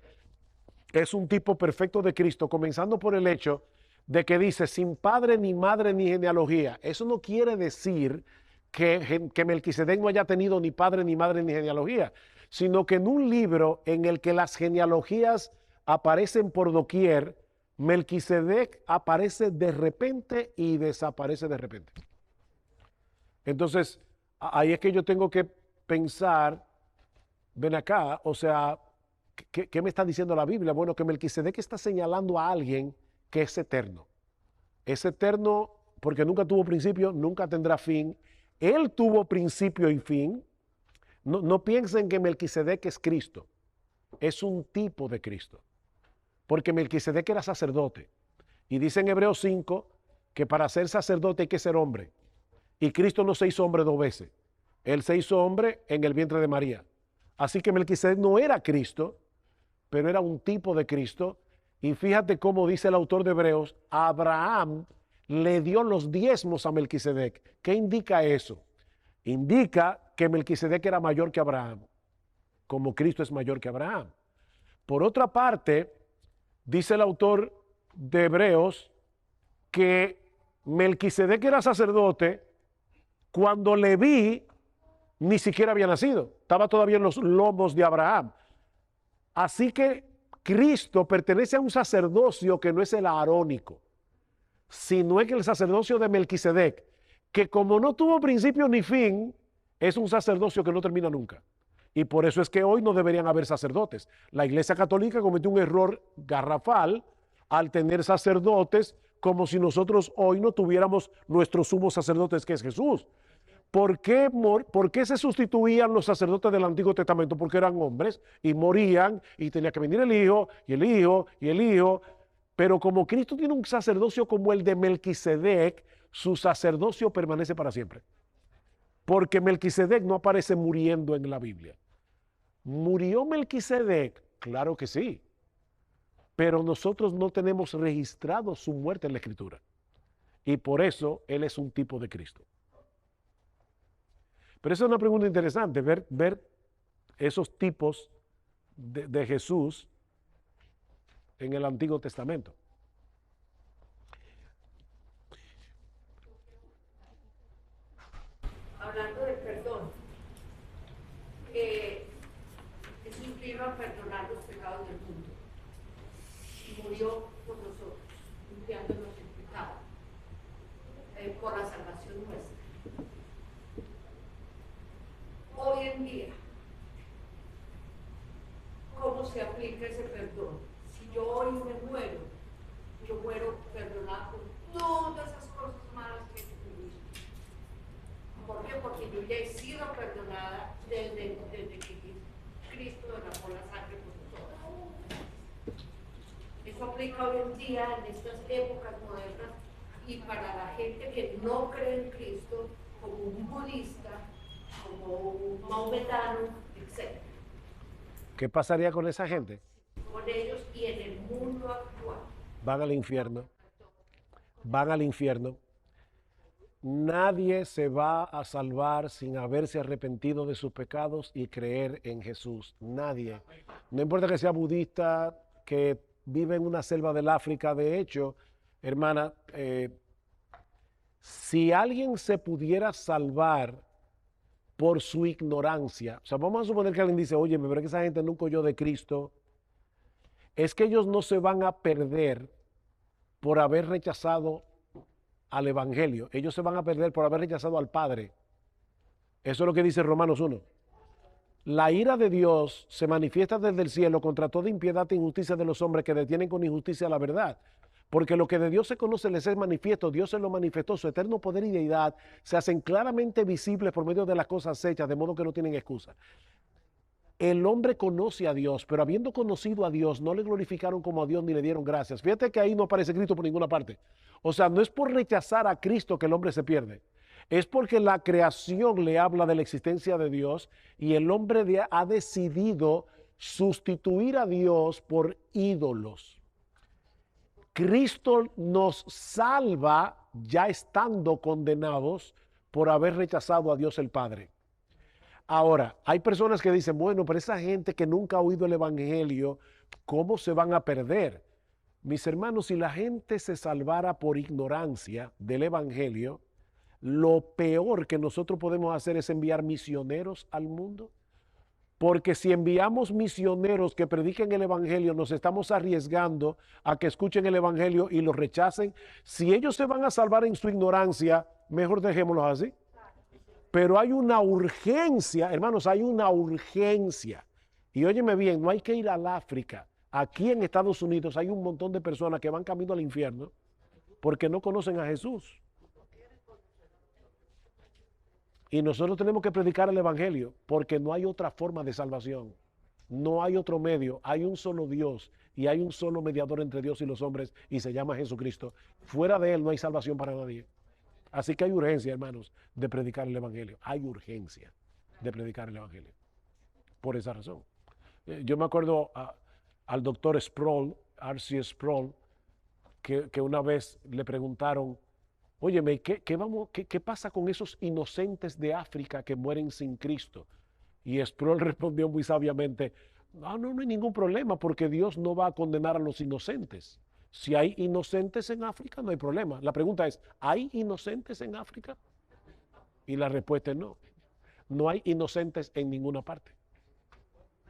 es un tipo perfecto de Cristo, comenzando por el hecho de que dice sin padre ni madre ni genealogía. Eso no quiere decir que Melquisedec no haya tenido ni padre ni madre ni genealogía, sino que en un libro en el que las genealogías aparecen por doquier, Melquisedec aparece de repente y desaparece de repente. Entonces, ahí es que yo tengo que pensar, ven acá, o sea, ¿qué me está diciendo la Biblia? Bueno, que Melquisedec está señalando a alguien que es eterno. Es eterno porque nunca tuvo principio, nunca tendrá fin. Él tuvo principio y fin. No piensen que Melquisedec es Cristo. Es un tipo de Cristo. Porque Melquisedec era sacerdote. Y dice en Hebreos 5 que para ser sacerdote hay que ser hombre. Y Cristo no se hizo hombre 2 veces. Él se hizo hombre en el vientre de María. Así que Melquisedec no era Cristo, pero era un tipo de Cristo. Y fíjate cómo dice el autor de Hebreos, Abraham le dio los diezmos a Melquisedec. ¿Qué indica eso? Indica que Melquisedec era mayor que Abraham, como Cristo es mayor que Abraham. Por otra parte, dice el autor de Hebreos que Melquisedec era sacerdote cuando Leví ni siquiera había nacido, estaba todavía en los lomos de Abraham. Así que Cristo pertenece a un sacerdocio que no es el arónico, sino es el sacerdocio de Melquisedec, que como no tuvo principio ni fin, es un sacerdocio que no termina nunca. Y por eso es que hoy no deberían haber sacerdotes. La Iglesia Católica cometió un error garrafal al tener sacerdotes como si nosotros hoy no tuviéramos nuestro sumo sacerdote, que es Jesús. ¿Por qué se sustituían los sacerdotes del Antiguo Testamento? Porque eran hombres y morían y tenía que venir el Hijo y el Hijo y el Hijo. Pero como Cristo tiene un sacerdocio como el de Melquisedec, su sacerdocio permanece para siempre. Porque Melquisedec no aparece muriendo en la Biblia. ¿Murió Melquisedec? Claro que sí. Pero nosotros no tenemos registrado su muerte en la Escritura. Y por eso él es un tipo de Cristo. Pero esa es una pregunta interesante, ver esos tipos de Jesús en el Antiguo Testamento. Hablando de perdón, Jesús vino a perdonar los pecados del mundo y murió por nosotros, limpiándonos el pecado, por la salvación nuestra. Hoy en día, ¿cómo se aplica ese perdón? Si yo hoy me muero, yo muero perdonado por todas esas cosas malas que he cometido. ¿Por qué? Porque yo ya he sido perdonada desde que Cristo derramó la sangre por nosotros. Eso aplica hoy en día en estas épocas modernas y para la gente que no cree en Cristo, como un budista, como un maometano, etc. ¿Qué pasaría con esa gente? Con ellos y en el mundo actual. Van al infierno. Van al infierno. Nadie se va a salvar sin haberse arrepentido de sus pecados y creer en Jesús. Nadie. No importa que sea budista, que vive en una selva del África. De hecho, hermana, si alguien se pudiera salvar por su ignorancia, o sea, vamos a suponer que alguien dice, oye, me veré que esa gente nunca oyó de Cristo, es que ellos no se van a perder por haber rechazado al Evangelio, ellos se van a perder por haber rechazado al Padre. Eso es lo que dice Romanos 1. La ira de Dios se manifiesta desde el cielo contra toda impiedad e injusticia de los hombres que detienen con injusticia la verdad. Porque lo que de Dios se conoce les es manifiesto, Dios se lo manifestó, su eterno poder y deidad se hacen claramente visibles por medio de las cosas hechas, de modo que no tienen excusa. El hombre conoce a Dios, pero habiendo conocido a Dios, no le glorificaron como a Dios ni le dieron gracias. Fíjate que ahí no aparece Cristo por ninguna parte. O sea, no es por rechazar a Cristo que el hombre se pierde. Es porque la creación le habla de la existencia de Dios y el hombre ha decidido sustituir a Dios por ídolos. Cristo nos salva ya estando condenados por haber rechazado a Dios el Padre. Ahora, hay personas que dicen, bueno, pero esa gente que nunca ha oído el Evangelio, ¿cómo se van a perder? Mis hermanos, si la gente se salvara por ignorancia del Evangelio, lo peor que nosotros podemos hacer es enviar misioneros al mundo. Porque si enviamos misioneros que prediquen el Evangelio, nos estamos arriesgando a que escuchen el Evangelio y lo rechacen. Si ellos se van a salvar en su ignorancia, mejor dejémoslos así. Pero hay una urgencia, hermanos, hay una urgencia. Y óyeme bien, no hay que ir al África. Aquí en Estados Unidos hay un montón de personas que van camino al infierno porque no conocen a Jesús. Y nosotros tenemos que predicar el Evangelio porque no hay otra forma de salvación. No hay otro medio. Hay un solo Dios y hay un solo mediador entre Dios y los hombres y se llama Jesucristo. Fuera de Él no hay salvación para nadie. Así que hay urgencia, hermanos, de predicar el Evangelio. Hay urgencia de predicar el Evangelio. Por esa razón. Yo me acuerdo al doctor Sproul, R.C. Sproul, que una vez le preguntaron, óyeme, ¿qué pasa con esos inocentes de África que mueren sin Cristo? Y Sproul respondió muy sabiamente, no hay ningún problema porque Dios no va a condenar a los inocentes. Si hay inocentes en África, no hay problema. La pregunta es, ¿hay inocentes en África? Y la respuesta es no. No hay inocentes en ninguna parte.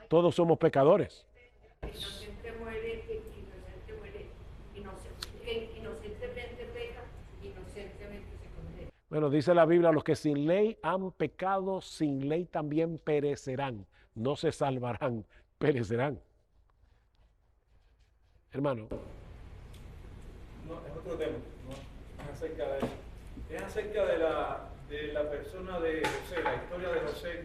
Todos somos pecadores. Inocente muere, inocente muere, inocentemente peca, inocentemente se condena. Bueno, dice la Biblia, los que sin ley han pecado, sin ley también perecerán. No se salvarán, perecerán. Hermano. No, es otro tema, no es acerca de eso. Es acerca de la persona de José, la historia de José.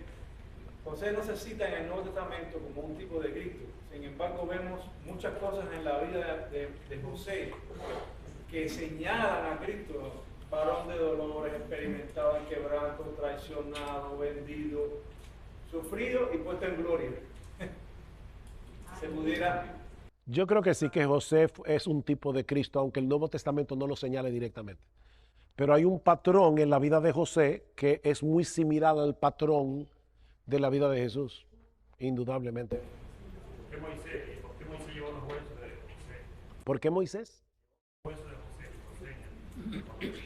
José no se cita en el Nuevo Testamento como un tipo de Cristo. Sin embargo, vemos muchas cosas en la vida de José que señalan a Cristo, varón de dolores, experimentado en quebranto, traicionado, vendido, sufrido y puesto en gloria. Se pudiera... Yo creo que sí que José es un tipo de Cristo, aunque el Nuevo Testamento no lo señale directamente. Pero hay un patrón en la vida de José que es muy similar al patrón de la vida de Jesús, indudablemente. ¿Por qué Moisés llevó los huesos de José? ¿Por qué Moisés? Los huesos de José.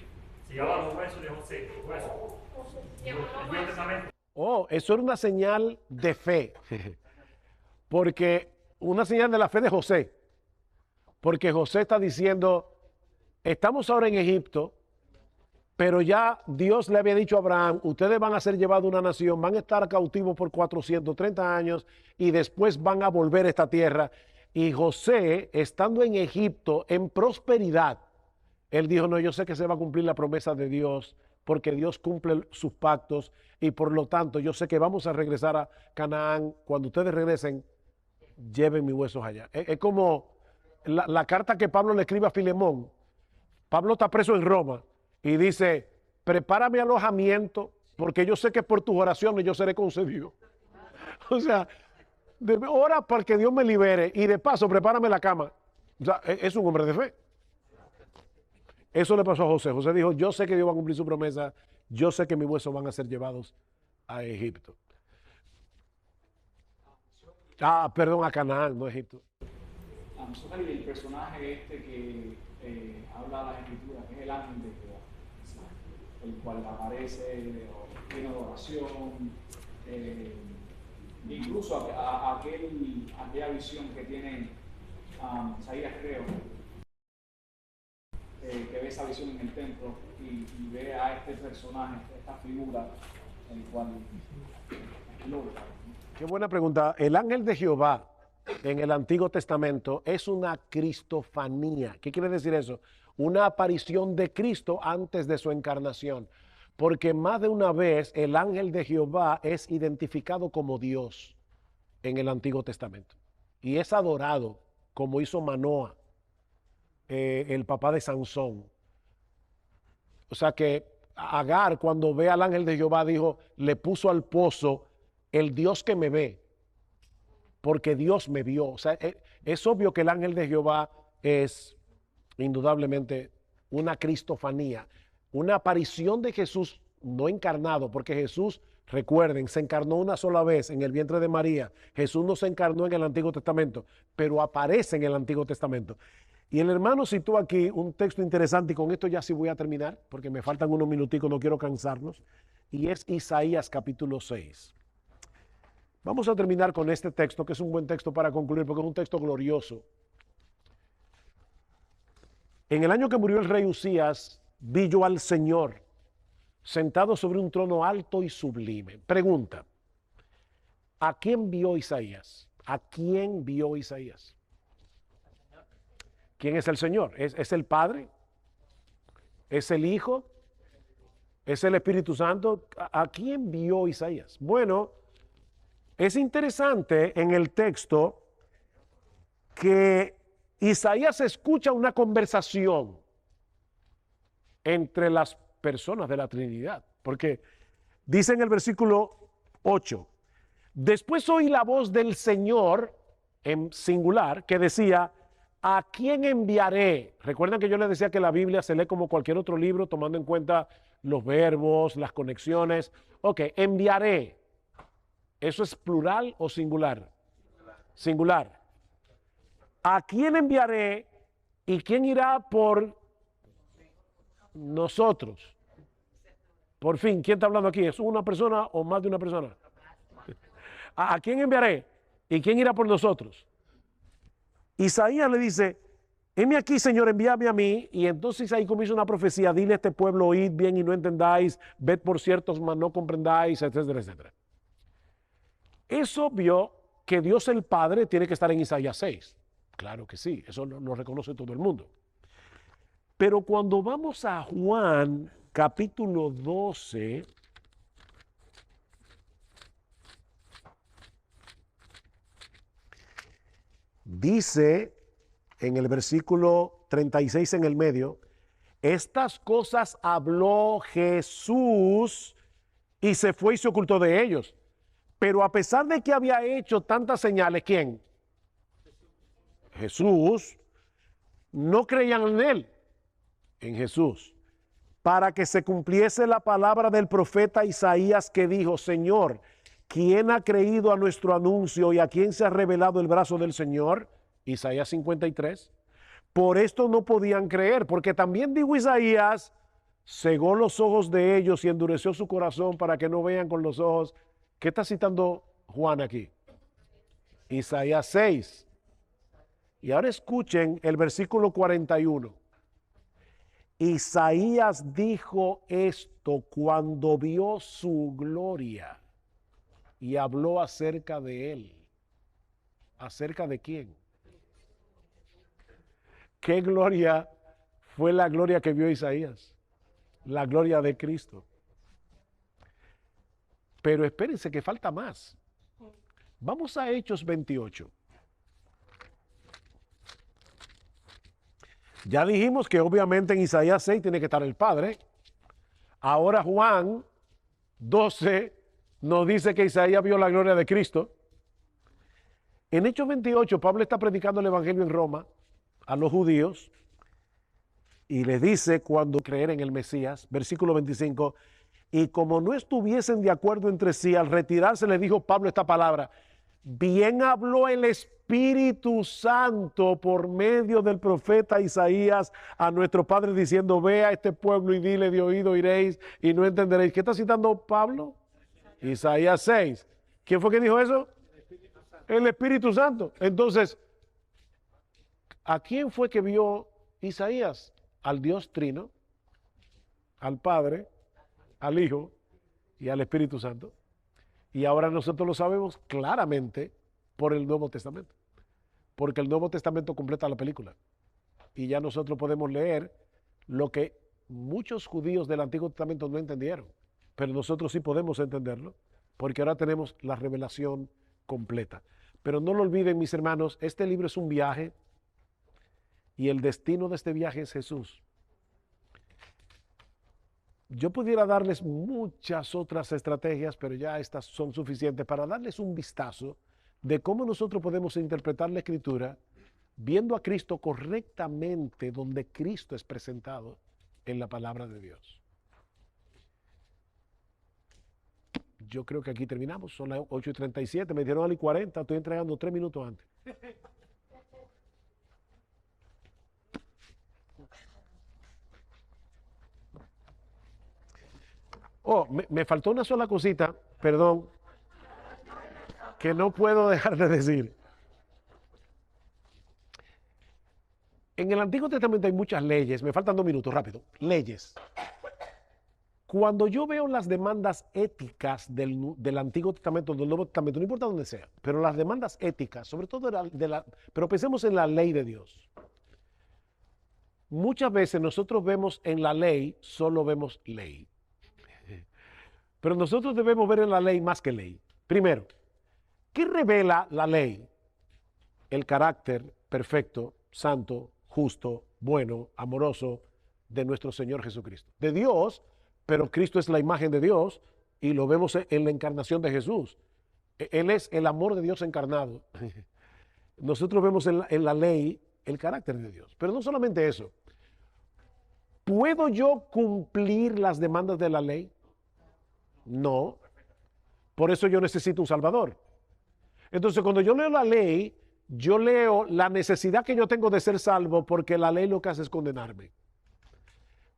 Se llevaban los huesos de José, los huesos. El Nuevo Testamento. Oh, eso era una señal de fe. Porque una señal de la fe de José. Porque José está diciendo, estamos ahora en Egipto, pero ya Dios le había dicho a Abraham, ustedes van a ser llevados a una nación, van a estar cautivos por 430 años y después van a volver a esta tierra. Y José, estando en Egipto, en prosperidad, él dijo, no, yo sé que se va a cumplir la promesa de Dios, porque Dios cumple sus pactos y por lo tanto yo sé que vamos a regresar a Canaán. Cuando ustedes regresen, lleven mis huesos allá. Es como la carta que Pablo le escribe a Filemón. Pablo está preso en Roma. Y dice, prepárame alojamiento, porque yo sé que por tus oraciones yo seré concedido. O sea, ora para que Dios me libere y de paso prepárame la cama. O sea, es un hombre de fe. Eso le pasó a José. José dijo, yo sé que Dios va a cumplir su promesa, yo sé que mis huesos van a ser llevados a Egipto. Perdón, a Canaán, no a Egipto. El personaje que habla la Escritura, que es el ángel de Jehová, el cual aparece lleno de oración, incluso aquella visión que tiene Isaías, creo, que ve esa visión en el templo y ve a este personaje, esta figura, el cual gloria. Qué buena pregunta. El ángel de Jehová en el Antiguo Testamento es una cristofanía. ¿Qué quiere decir eso? Una aparición de Cristo antes de su encarnación. Porque más de una vez el ángel de Jehová es identificado como Dios en el Antiguo Testamento. Y es adorado, como hizo Manoa, el papá de Sansón. O sea que Agar, cuando ve al ángel de Jehová, dijo, le puso al pozo el Dios que me ve, porque Dios me vio. O sea, es obvio que el ángel de Jehová es indudablemente una cristofanía, una aparición de Jesús no encarnado, porque Jesús, recuerden, se encarnó una sola vez en el vientre de María. Jesús no se encarnó en el Antiguo Testamento, pero aparece en el Antiguo Testamento. Y el hermano citó aquí un texto interesante, y con esto ya sí voy a terminar, porque me faltan unos minuticos, no quiero cansarnos, y es Isaías capítulo 6. Vamos a terminar con este texto, que es un buen texto para concluir, porque es un texto glorioso. En el año que murió el rey Usías, vi yo al Señor sentado sobre un trono alto y sublime. Pregunta, ¿a quién vio Isaías? ¿A quién vio Isaías? ¿Quién es el Señor? ¿Es el Padre? ¿Es el Hijo? ¿Es el Espíritu Santo? ¿A quién vio Isaías? Bueno, es interesante en el texto que Isaías escucha una conversación entre las personas de la Trinidad, porque dice en el versículo 8, después oí la voz del Señor en singular que decía, ¿a quién enviaré? Recuerdan que yo les decía que la Biblia se lee como cualquier otro libro, tomando en cuenta los verbos, las conexiones. Ok, enviaré. ¿Eso es plural o singular? Singular. ¿A quién enviaré y quién irá por nosotros? Por fin, ¿quién está hablando aquí? ¿Es una persona o más de una persona? ¿A quién enviaré y quién irá por nosotros? Isaías le dice, heme aquí, Señor, envíame a mí. Y entonces ahí comienza una profecía, dile a este pueblo, oíd bien y no entendáis, ved por ciertos, mas no comprendáis, etcétera, etcétera. Es obvio que Dios el Padre tiene que estar en Isaías 6. Claro que sí, eso lo reconoce todo el mundo. Pero cuando vamos a Juan capítulo 12, dice en el versículo 36 en el medio, estas cosas habló Jesús y se fue y se ocultó de ellos. Pero a pesar de que había hecho tantas señales, ¿quién? Jesús. No creían en él, en Jesús, para que se cumpliese la palabra del profeta Isaías que dijo, Señor, ¿quién ha creído a nuestro anuncio y a quién se ha revelado el brazo del Señor? Isaías 53. Por esto no podían creer, porque también dijo Isaías, cegó los ojos de ellos y endureció su corazón para que no vean con los ojos. ¿Qué está citando Juan aquí? Isaías 6. Y ahora escuchen el versículo 41. Isaías dijo esto cuando vio su gloria y habló acerca de él. ¿Acerca de quién? ¿Qué gloria fue la gloria que vio Isaías? La gloria de Cristo. Pero espérense que falta más. Vamos a Hechos 28. Ya dijimos que obviamente en Isaías 6 tiene que estar el Padre. Ahora Juan 12 nos dice que Isaías vio la gloria de Cristo. En Hechos 28 Pablo está predicando el Evangelio en Roma a los judíos y les dice cuando creer en el Mesías, versículo 25, y como no estuviesen de acuerdo entre sí, al retirarse le dijo Pablo esta palabra, bien habló el Espíritu Santo por medio del profeta Isaías a nuestro Padre diciendo, ve a este pueblo y dile de oído iréis y no entenderéis. ¿Qué está citando Pablo? Isaías 6. ¿Quién fue que dijo eso? El Espíritu Santo. Entonces, ¿a quién fue que vio Isaías? Al Dios Trino, al Padre, al Hijo y al Espíritu Santo. Y ahora nosotros lo sabemos claramente por el Nuevo Testamento. porque el Nuevo Testamento completa la película. Y ya nosotros podemos leer lo que muchos judíos del Antiguo Testamento no entendieron, pero nosotros sí podemos entenderlo, porque ahora tenemos la revelación completa. Pero no lo olviden, mis hermanos, este libro es un viaje y el destino de este viaje es Jesús. Yo pudiera darles muchas otras estrategias, pero ya estas son suficientes para darles un vistazo de cómo nosotros podemos interpretar la Escritura viendo a Cristo correctamente donde Cristo es presentado en la palabra de Dios. Yo creo que aquí terminamos, son las 8:37, me dieron a las 40, estoy entregando 3 minutos antes. Oh, me faltó una sola cosita, perdón, que no puedo dejar de decir. En el Antiguo Testamento hay muchas leyes, me faltan 2 minutos, rápido, leyes. Cuando yo veo las demandas éticas del Antiguo Testamento, del Nuevo Testamento, no importa dónde sea, pero las demandas éticas, sobre todo pero pensemos en la ley de Dios. Muchas veces nosotros vemos en la ley, solo vemos ley. Pero nosotros debemos ver en la ley más que ley. Primero, ¿qué revela la ley? El carácter perfecto, santo, justo, bueno, amoroso de nuestro Señor Jesucristo. De Dios, pero Cristo es la imagen de Dios y lo vemos en la encarnación de Jesús. Él es el amor de Dios encarnado. Nosotros vemos en la ley el carácter de Dios. Pero no solamente eso. ¿Puedo yo cumplir las demandas de la ley? No. Por eso yo necesito un Salvador. Entonces, cuando yo leo la ley, yo leo la necesidad que yo tengo de ser salvo, porque la ley lo que hace es condenarme.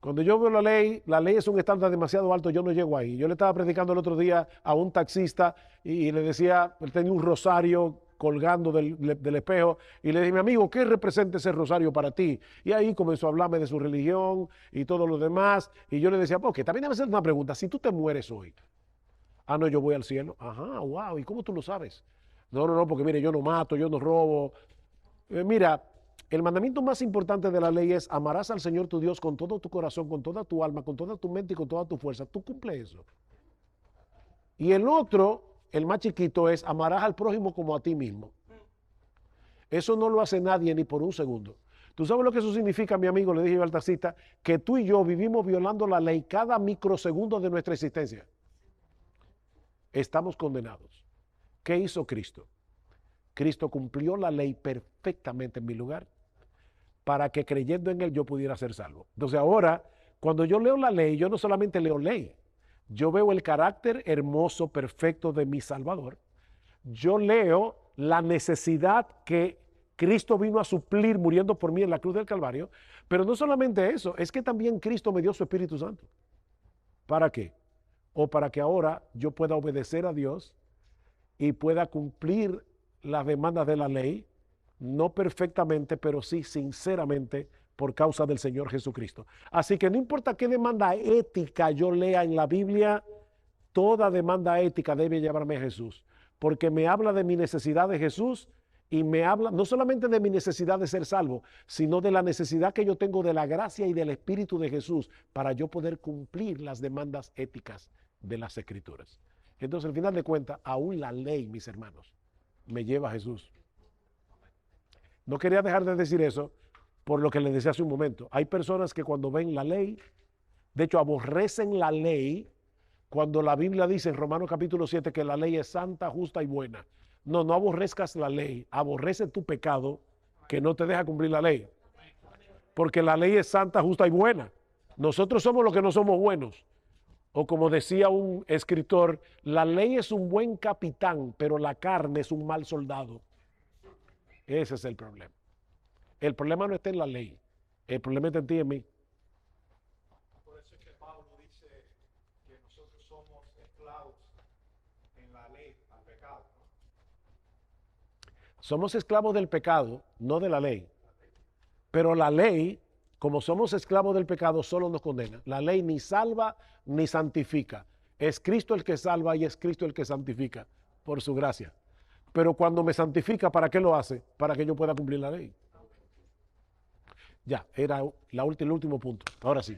Cuando yo veo la ley es un estándar demasiado alto, yo no llego ahí. Yo le estaba predicando el otro día a un taxista y le decía, él tenía un rosario colgando del espejo, y le dije, mi amigo, ¿qué representa ese rosario para ti? Y ahí comenzó a hablarme de su religión y todo lo demás, y yo le decía, ok, también debe ser una pregunta, si tú te mueres hoy, no, yo voy al cielo, ajá, wow, ¿y cómo tú lo sabes? No, porque mire, yo no mato, yo no robo. Mira, el mandamiento más importante de la ley es, amarás al Señor tu Dios con todo tu corazón, con toda tu alma, con toda tu mente y con toda tu fuerza. Tú cumples eso. Y el otro, el más chiquito, es amarás al prójimo como a ti mismo. Eso no lo hace nadie ni por un segundo. ¿Tú sabes lo que eso significa, mi amigo? Le dije yo al taxista, que tú y yo vivimos violando la ley cada microsegundo de nuestra existencia. Estamos condenados. ¿Qué hizo Cristo? Cristo cumplió la ley perfectamente en mi lugar para que creyendo en Él yo pudiera ser salvo. Entonces ahora, cuando yo leo la ley, yo no solamente leo ley, yo veo el carácter hermoso, perfecto de mi Salvador. Yo leo la necesidad que Cristo vino a suplir muriendo por mí en la cruz del Calvario. Pero no solamente eso, es que también Cristo me dio su Espíritu Santo. ¿Para qué? O para que ahora yo pueda obedecer a Dios y pueda cumplir las demandas de la ley, no perfectamente, pero sí sinceramente, por causa del Señor Jesucristo. Así que no importa qué demanda ética yo lea en la Biblia, toda demanda ética debe llevarme a Jesús, porque me habla de mi necesidad de Jesús y me habla no solamente de mi necesidad de ser salvo, sino de la necesidad que yo tengo de la gracia y del Espíritu de Jesús para yo poder cumplir las demandas éticas de las Escrituras. Entonces, al final de cuentas, aún la ley, mis hermanos, me lleva a Jesús. No quería dejar de decir eso por lo que les decía hace un momento. Hay personas que cuando ven la ley, de hecho aborrecen la ley, cuando la Biblia dice en Romanos capítulo 7 que la ley es santa, justa y buena. No aborrezcas la ley, aborrece tu pecado que no te deja cumplir la ley. Porque la ley es santa, justa y buena. Nosotros somos los que no somos buenos. O como decía un escritor, la ley es un buen capitán, pero la carne es un mal soldado. Ese es el problema. El problema no está en la ley, el problema está en ti y en mí. Por eso es que Pablo dice que nosotros somos esclavos en la ley al pecado, ¿no? Somos esclavos del pecado, no de la ley. Pero la ley, como somos esclavos del pecado, solo nos condena. La ley ni salva ni santifica. Es Cristo el que salva y es Cristo el que santifica por su gracia. Pero cuando me santifica, ¿para qué lo hace? Para que yo pueda cumplir la ley. Ya, era el último punto. Ahora sí.